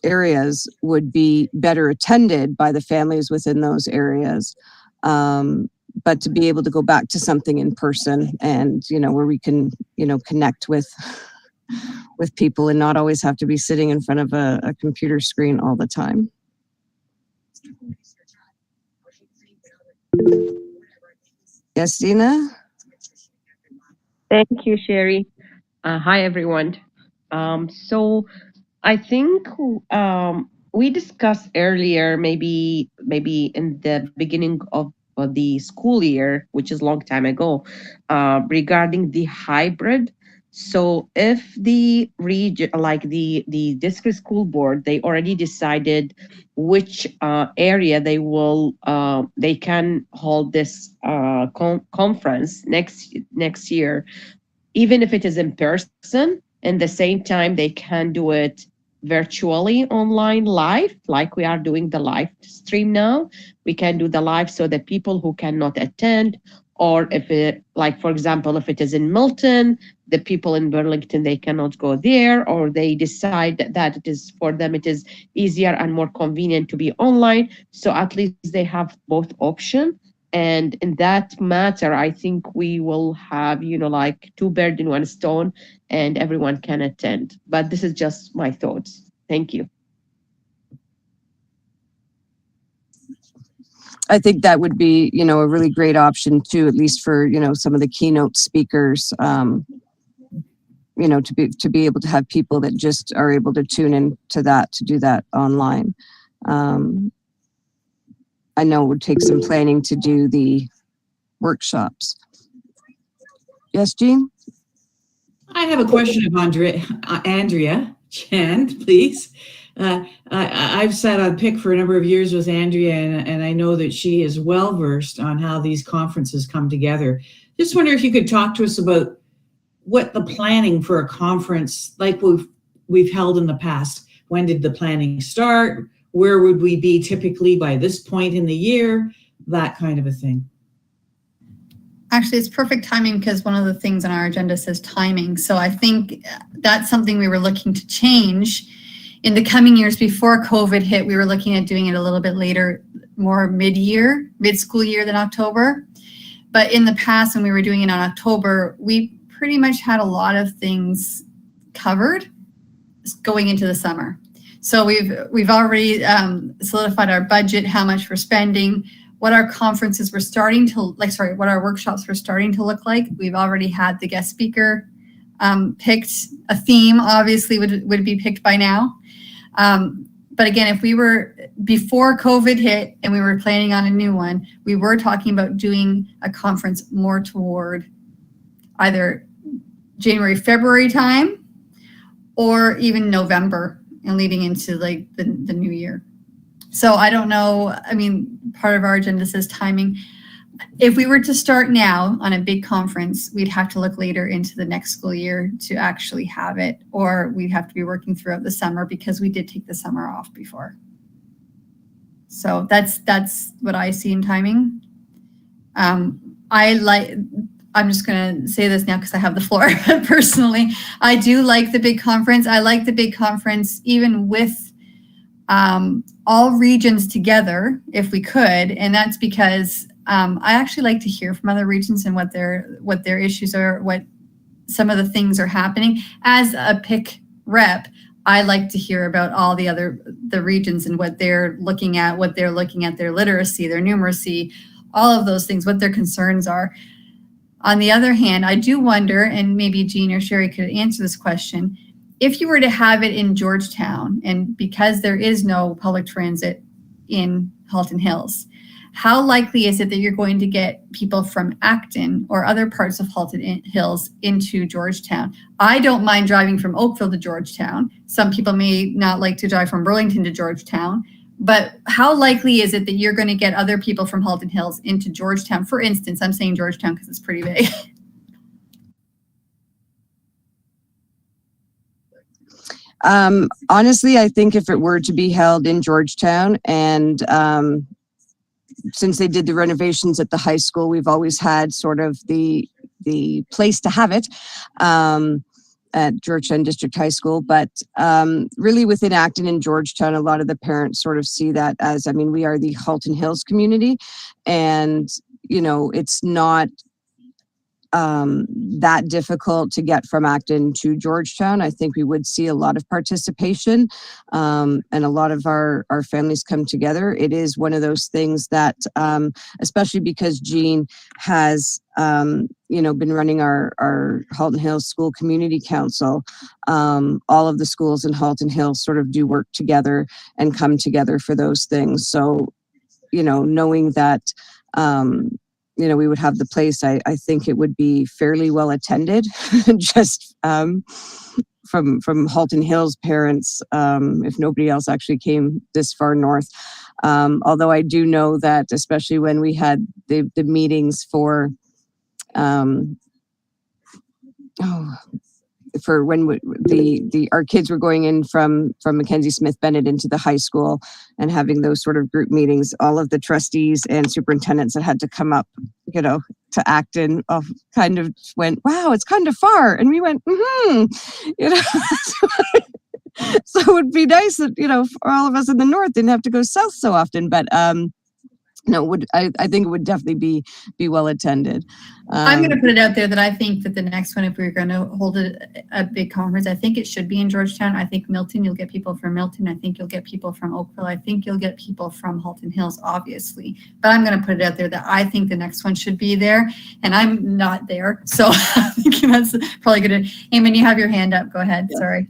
areas would be better attended by the families within those areas. But to be able to go back to something in person and, you know, where we can, you know, connect with people and not always have to be sitting in front of a computer screen all the time. Yes, Dina?
Thank you, Sherry. Hi, everyone. So I think we discussed earlier, maybe in the beginning of the school year, which is a long time ago, regarding the hybrid. So if the region, like the district school board, they already decided which area they can hold this conference next year, even if it is in person, and the same time they can do it virtually online live, like we are doing the live stream now. We can do the live so that people who cannot attend, or if it, like for example, if it is in Milton, the people in Burlington, they cannot go there, or they decide that it is for them, it is easier and more convenient to be online. So at least they have both options. And in that matter, I think we will have, you know, like 2 birds in 1 stone, and everyone can attend. But this is just my thoughts. Thank you.
I think that would be, you know, a really great option too, at least for, you know, some of the keynote speakers, you know, to be able to have people that just are able to tune in to that, to do that online. I know it would take some planning to do the workshops. Yes, Jean?
I have a question of Andrea Chand, please. I've sat on PIC for a number of years with Andrea, and I know that she is well versed on how these conferences come together. Just wonder if you could talk to us about what the planning for a conference like we've held in the past. When did the planning start? Where would we be typically by this point in the year? That kind of a thing.
Actually, it's perfect timing because one of the things on our agenda says timing. So I think that's something we were looking to change in the coming years. Before COVID hit, we were looking at doing it a little bit later, more mid-school year than October. But in the past, when we were doing it on October, we pretty much had a lot of things covered going into the summer. So we've already solidified our budget, how much we're spending, what our conferences were starting to what our workshops were starting to look like. We've already had the guest speaker picked. A theme obviously would be picked by now. But again, if we were before COVID hit and we were planning on a new one, we were talking about doing a conference more toward either January, February time, or even November and leading into like the new year. So I don't know. I mean, part of our agenda says timing. If we were to start now on a big conference, we'd have to look later into the next school year to actually have it, or we'd have to be working throughout the summer because we did take the summer off before. So that's what I see in timing. I'm just going to say this now because I have the floor. Personally, I do like the big conference. I like the big conference even with all regions together if we could. And that's because I actually like to hear from other regions and what their issues are, what some of the things are happening. As a PIC rep, I like to hear about all the regions and what they're looking at, their literacy, their numeracy, all of those things, what their concerns are. On the other hand, I do wonder, and maybe Jean or Sherry could answer this question, if you were to have it in Georgetown, and because there is no public transit in Halton Hills, how likely is it that you're going to get people from Acton or other parts of Halton Hills into Georgetown? I don't mind driving from Oakville to Georgetown. Some people may not like to drive from Burlington to Georgetown, but how likely is it that you're going to get other people from Halton Hills into Georgetown? For instance, I'm saying Georgetown because it's pretty big.
Honestly, I think if it were to be held in Georgetown, and since they did the renovations at the high school, we've always had sort of the place to have it at Georgetown District High School. But really within Acton and Georgetown, a lot of the parents sort of see that as, I mean, we are the Halton Hills community, and, you know, it's not that difficult to get from Acton to Georgetown. I think we would see a lot of participation, and a lot of our families come together. It is one of those things that, especially because Jean has, you know, been running our Halton Hills School Community Council, all of the schools in Halton Hills sort of do work together and come together for those things. So, you know, knowing that, you know, we would have the place, I think it would be fairly well attended, just from Halton Hills parents, if nobody else actually came this far north. Although I do know that, especially when we had the meetings for when our kids were going in from Mackenzie Smith Bennett into the high school and having those sort of group meetings, all of the trustees and superintendents that had to come up, you know, to Acton kind of went, wow, it's kind of far. And we went, you know, so it would be nice that, you know, for all of us in the north didn't have to go south so often, but no, I think it would definitely be well attended.
I'm going to put it out there that I think that the next one, if we're going to hold a big conference, I think it should be in Georgetown. I think Milton, you'll get people from Milton. I think you'll get people from Oakville. I think you'll get people from Halton Hills, obviously. But I'm going to put it out there that I think the next one should be there, and I'm not there. So I think that's probably good. Eamon, you have your hand up. Go ahead. Yeah. Sorry.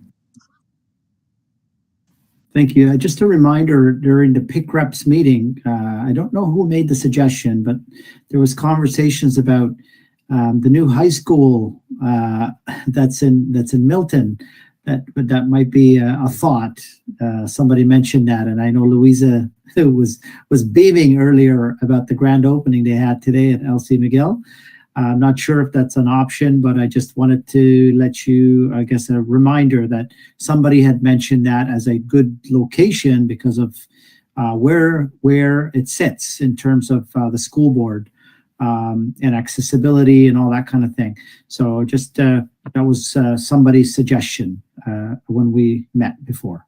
Thank you. Just a reminder, during the PIC reps meeting, I don't know who made the suggestion, but there was conversations about the new high school that's in Milton. That might be a thought. Somebody mentioned that, and I know Louisa was beaming earlier about the grand opening they had today at LC McGill. I'm not sure if that's an option, but I just wanted to let you, I guess, a reminder that somebody had mentioned that as a good location because of where it sits in terms of the school board and accessibility and all that kind of thing. So just that was somebody's suggestion when we met before.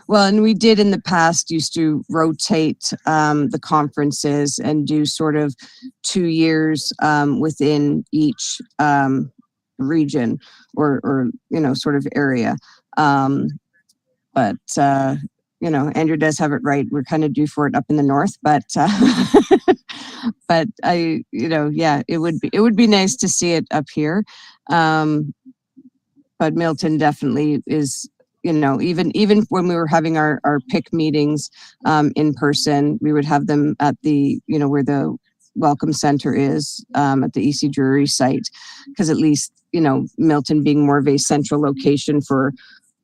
Well, and we did in the past used to rotate the conferences and do sort of 2 years within each region or you know, sort of area. But you know, Andrew does have it right. We're kind of due for it up in the north, but but I, you know, yeah, it would be nice to see it up here. But Milton definitely is. You know, even when we were having our PIC meetings in person, we would have them at the, you know, where the Welcome Center is at the EC Drury site, because at least, you know, Milton being more of a central location for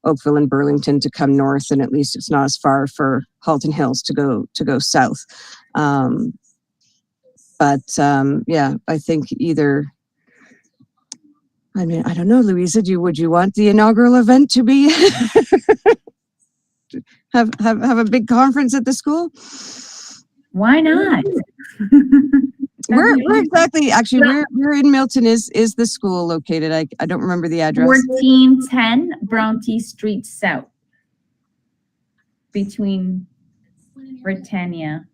Oakville and Burlington to come north, and at least it's not as far for Halton Hills to go south. But yeah, I think either. I mean, I don't know, Louisa, would you want the inaugural event to be have a big conference at the school?
Why not?
Where exactly, actually, where in Milton is the school located? I don't remember the address.
1410 Bronte Street South. between Britannia.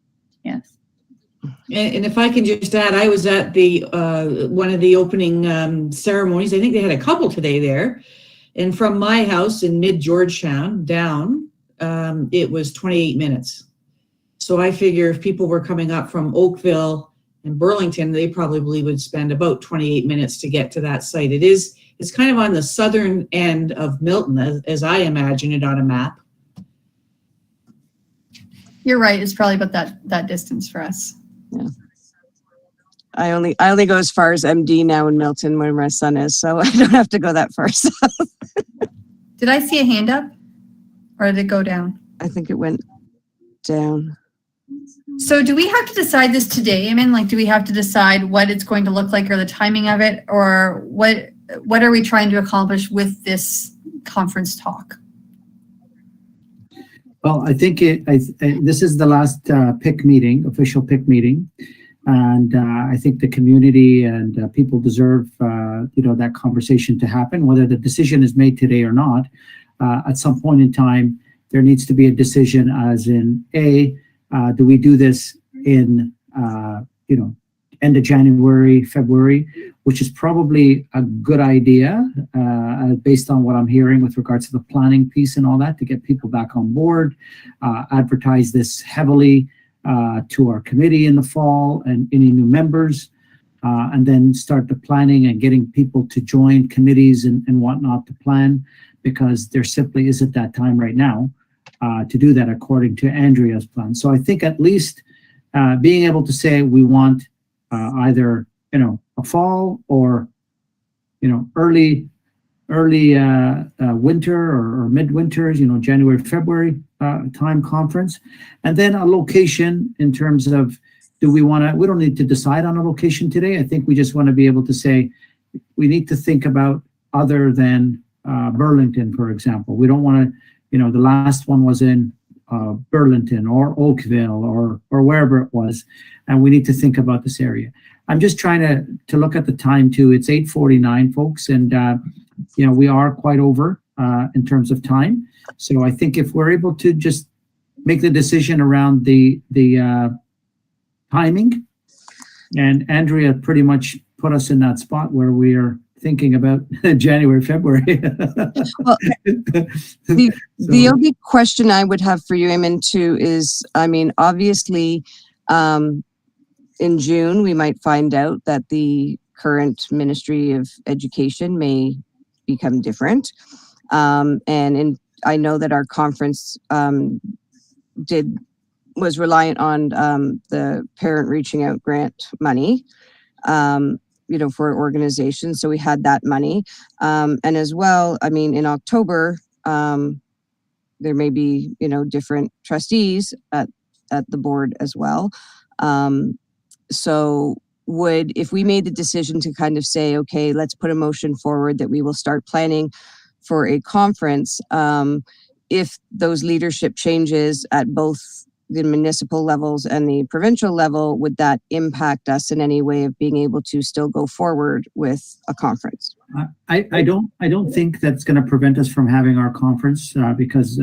Yes.
And if I can just add, I was at the one of the opening ceremonies. I think they had a couple today there. And from my house in mid-Georgetown down, it was 28 minutes. So I figure if people were coming up from Oakville and Burlington, they probably would spend about 28 minutes to get to that site. It's kind of on the southern end of Milton, as I imagine it on a map.
You're right. It's probably about that distance for us.
Yeah. I only go as far as MD now in Milton, where my son is, so I don't have to go that far south.
Did I see a hand up, or did it go down?
I think it went down.
So do we have to decide this today? I mean, like, do we have to decide what it's going to look like or the timing of it, or what are we trying to accomplish with this conference talk?
Well, I think this is the last official PIC meeting. And I think the community and people deserve, that conversation to happen, whether the decision is made today or not. At some point in time, there needs to be a decision as in, do we do this in, end of January, February, which is probably a good idea based on what I'm hearing with regards to the planning piece and all that, to get people back on board, advertise this heavily to our committee in the fall and any new members, and then start the planning and getting people to join committees and whatnot to plan, because there simply isn't that time right now to do that according to Andrea's plan. So I think at least being able to say we want either, a fall or, early winter or midwinter, January, February time conference, and then a location in terms of, we don't need to decide on a location today. I think we just want to be able to say, we need to think about other than Burlington, for example. We don't want to, the last one was in Burlington or Oakville or wherever it was, and we need to think about this area. I'm just trying to look at the time too. It's 8:49, folks, and we are quite over in terms of time. So I think if we're able to just make the decision around the timing, and Andrea pretty much put us in that spot where we are thinking about January, February.
Well, the only question I would have for you, Eamon, too, is, obviously, in June, we might find out that the current Ministry of Education may become different. I know that our conference was reliant on the Parent Reaching Out grant money, for organizations. So we had that money. And as well, in October, there may be, different trustees at the board as well. So if we made the decision to kind of say, okay, let's put a motion forward that we will start planning for a conference, if those leadership changes at both the municipal levels and the provincial level, would that impact us in any way of being able to still go forward with a conference?
I don't think that's going to prevent us from having our conference because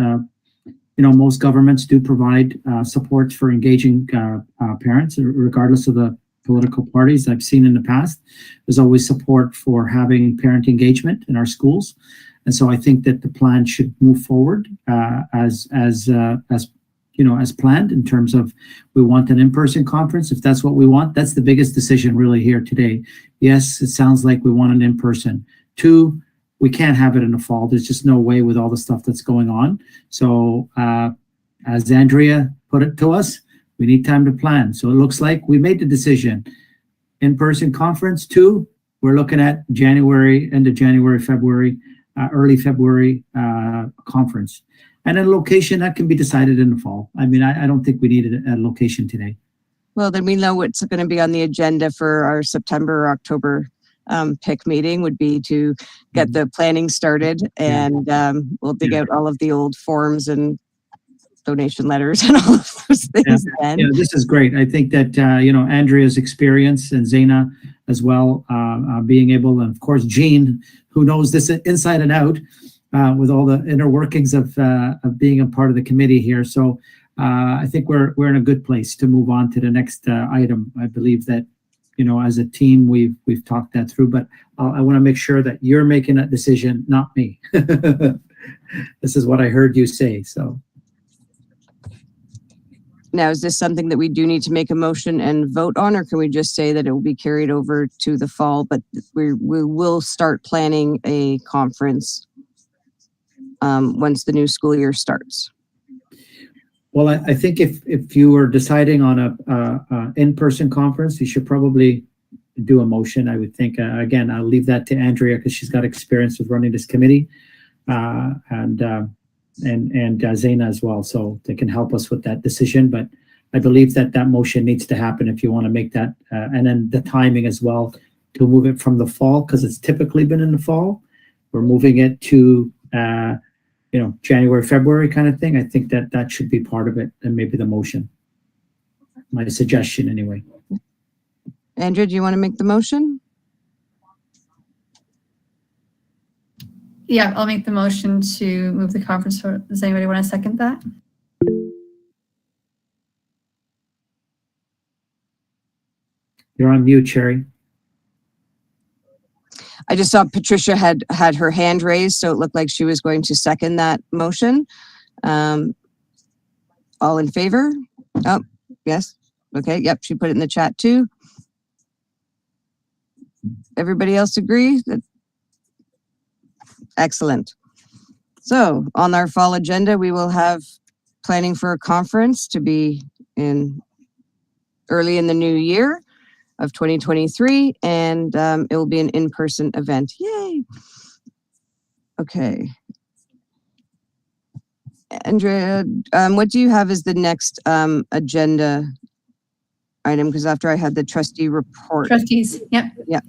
most governments do provide supports for engaging parents, regardless of the political parties. I've seen in the past, there's always support for having parent engagement in our schools, and so I think that the plan should move forward as planned, in terms of, we want an in-person conference. If that's what we want, that's the biggest decision really here today. Yes, it sounds like we want an in-person. 2, we can't have it in the fall. There's just no way with all the stuff that's going on. So as Andrea put it to us, we need time to plan. So it looks like we made the decision. In-person conference. 2, we're looking at January, end of January, February, early February conference. And a location that can be decided in the fall. I don't think we need a location today.
Well, then we know what's going to be on the agenda for our September or October PIC meeting would be to get the planning started, and we'll dig out all of the old forms and donation letters and all of those things. Then.
Yeah, this is great. I think that, Andrea's experience and Zaina as well, being able, and of course, Jean, who knows this inside and out, with all the inner workings of being a part of the committee here. So I think we're in a good place to move on to the next item. I believe that, as a team, we've talked that through, but I want to make sure that you're making that decision, not me. This is what I heard you say, so.
Now, is this something that we do need to make a motion and vote on, or can we just say that it will be carried over to the fall, but we will start planning a conference once the new school year starts?
Well, I think if you were deciding on a in-person conference, you should probably do a motion, I would think. Again, I'll leave that to Andrea because she's got experience with running this committee, and Zaina as well, so they can help us with that decision. But I believe that motion needs to happen if you want to make that, and then the timing as well to move it from the fall, because it's typically been in the fall. We're moving it to January, February kind of thing. I think that should be part of it, and maybe the motion. My suggestion anyway.
Andrea, do you want to make the motion?
Yeah, I'll make the motion to move the conference. Does anybody want to second that?
You're on mute, Sherry.
I just saw Patricia had her hand raised, so it looked like she was going to second that motion. All in favor? Oh, yes. Okay, yep, she put it in the chat too. Everybody else agree? Excellent. So on our fall agenda, we will have planning for a conference to be early in the new year of 2023, and it will be an in-person event. Yay! Okay. Andrea, what do you have as the next agenda item? Because after I had the trustee report.
Trustees, yep.
Yeah.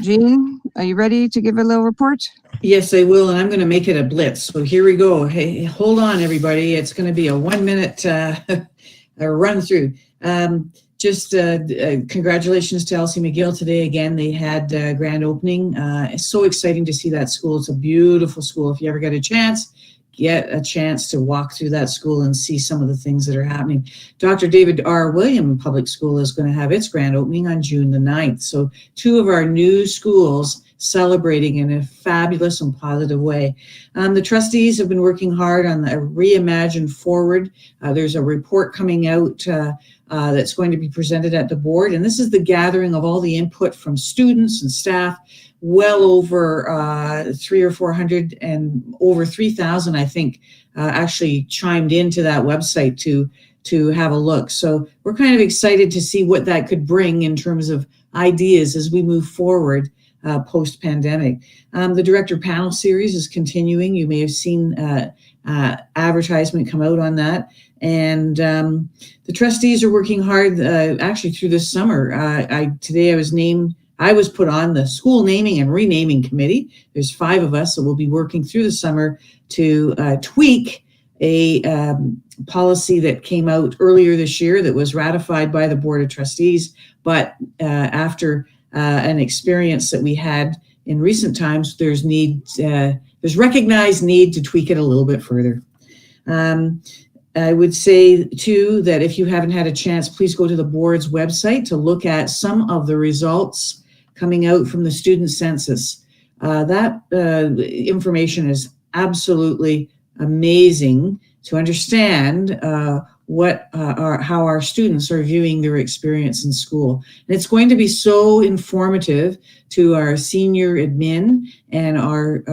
Jean, are you ready to give a little report?
Yes, I will, and I'm going to make it a blitz. So here we go. Hey, hold on, everybody. It's going to be a 1 minute run through. Congratulations to Elsie McGill today. Again, they had grand opening. It's so exciting to see that school. It's a beautiful school. If you ever get a chance to walk through that school and see some of the things that are happening. Dr. David R. William Public School is going to have its grand opening on June the 9th. So 2 of our new schools celebrating in a fabulous and positive way. The trustees have been working hard on the Reimagine Forward. There's a report coming out that's going to be presented at the board. And this is the gathering of all the input from students and staff. Well over 300 or 400 and over 3,000, I think, actually chimed into that website to have a look. So we're kind of excited to see what that could bring in terms of ideas as we move forward post-pandemic. The director panel series is continuing. You may have seen advertisement come out on that. And the trustees are working hard actually through this summer. Today I was put on the school naming and renaming committee. There's 5 of us, so we'll be working through the summer to tweak a policy that came out earlier this year that was ratified by the Board of Trustees, but after an experience that we had in recent times, there's recognized need to tweak it a little bit further. I would say too that if you haven't had a chance, please go to the board's website to look at some of the results coming out from the student census. That information is absolutely amazing to understand how our students are viewing their experience in school. And it's going to be so informative to our senior admin and our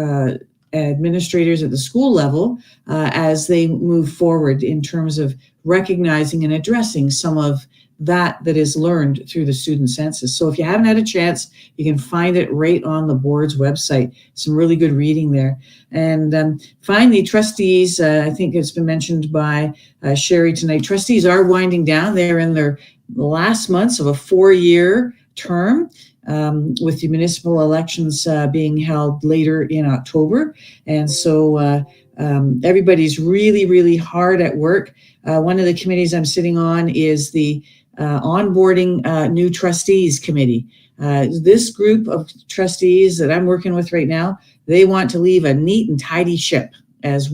administrators at the school level as they move forward in terms of recognizing and addressing some of that is learned through the student census. So if you haven't had a chance, you can find it right on the board's website. Some really good reading there. And finally, trustees, I think it's been mentioned by Sherry tonight, trustees are winding down. They're in their last months of a 4-year term. With the municipal elections being held later in October. And so everybody's really, really hard at work. One of the committees I'm sitting on is the Onboarding New Trustees Committee. This group of trustees that I'm working with right now, they want to leave a neat and tidy ship, as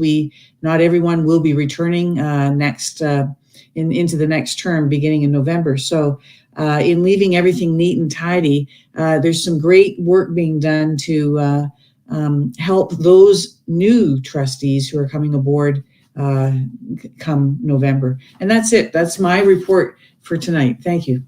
not everyone will be returning into the next term beginning in November. So in leaving everything neat and tidy, there's some great work being done to help those new trustees who are coming aboard come November. And that's it. That's my report for tonight. Thank you.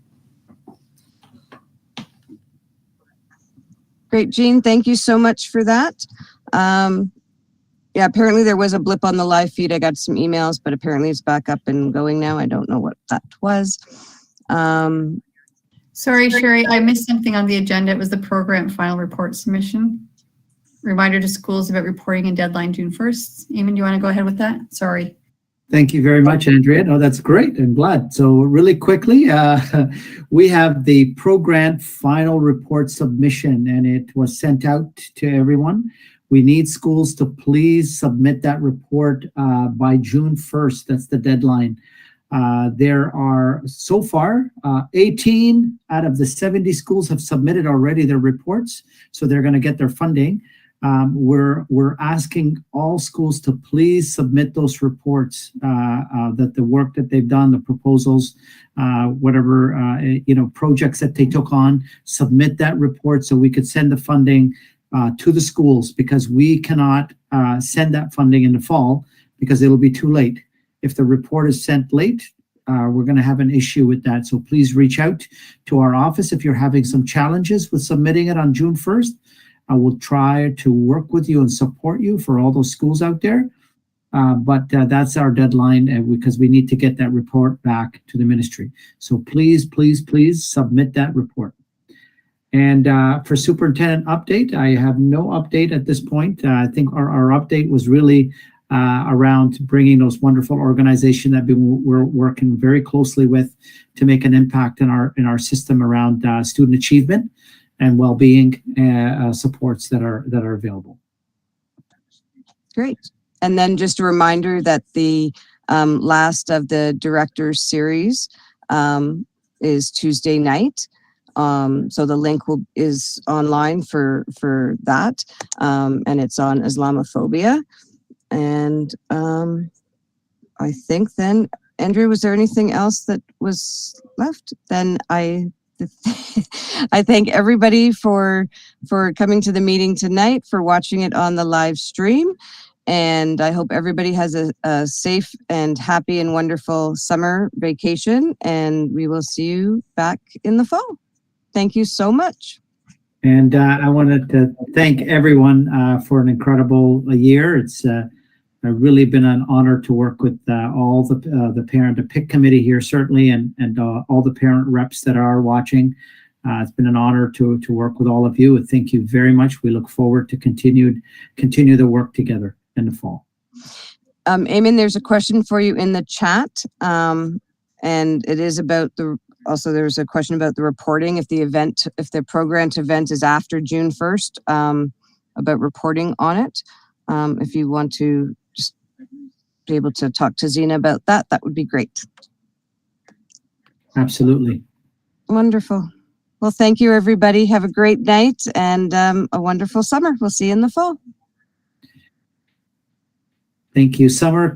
Great, Jean. Thank you so much for that. Yeah, apparently there was a blip on the live feed. I got some emails, but apparently it's back up and going now. I don't know what that was.
Sorry, Sherry, I missed something on the agenda. It was the program final report submission. Reminder to schools about reporting and deadline June 1st. Eamon, do you want to go ahead with that? Sorry.
Thank you very much, Andrea. No, that's great. I'm glad. So really quickly, we have the program final report submission, and it was sent out to everyone. We need schools to please submit that report by June 1st. That's the deadline. There are so far 18 out of the 70 schools have submitted already their reports, so they're going to get their funding. We're asking all schools to please submit those reports, that the work that they've done, the proposals, whatever projects that they took on, submit that report so we could send the funding to the schools, because we cannot send that funding in the fall because it'll be too late. If the report is sent late, we're going to have an issue with that. So please reach out to our office if you're having some challenges with submitting it on June 1st. I will try to work with you and support you for all those schools out there. But that's our deadline because we need to get that report back to the ministry. So please, please, please submit that report. And for superintendent update, I have no update at this point. I think our update was really around bringing those wonderful organizations that we're working very closely with to make an impact in our system around student achievement and well-being supports that are available.
Great. And then just a reminder that the last of the directors series is Tuesday night. So the link is online for that, and it's on Islamophobia. And I think then, Andrew, was there anything else that was left? Then I thank everybody for coming to the meeting tonight, for watching it on the live stream. And I hope everybody has a safe and happy and wonderful summer vacation. And we will see you back in the fall. Thank you so much.
And I wanted to thank everyone for an incredible year. It's really been an honor to work with all the parent-to-pick committee here, certainly, and all the parent reps that are watching. It's been an honor to work with all of you. And thank you very much. We look forward to continue the work together in the fall.
Eamon, there's a question for you in the chat, and it is about also there's a question about the reporting. If the program event is after June 1st, about reporting on it. If you want to just be able to talk to Zena about that, that would be great.
Absolutely.
Wonderful. Well, thank you, everybody. Have a great night and a wonderful summer. We'll see you in the fall.
Thank you. Summer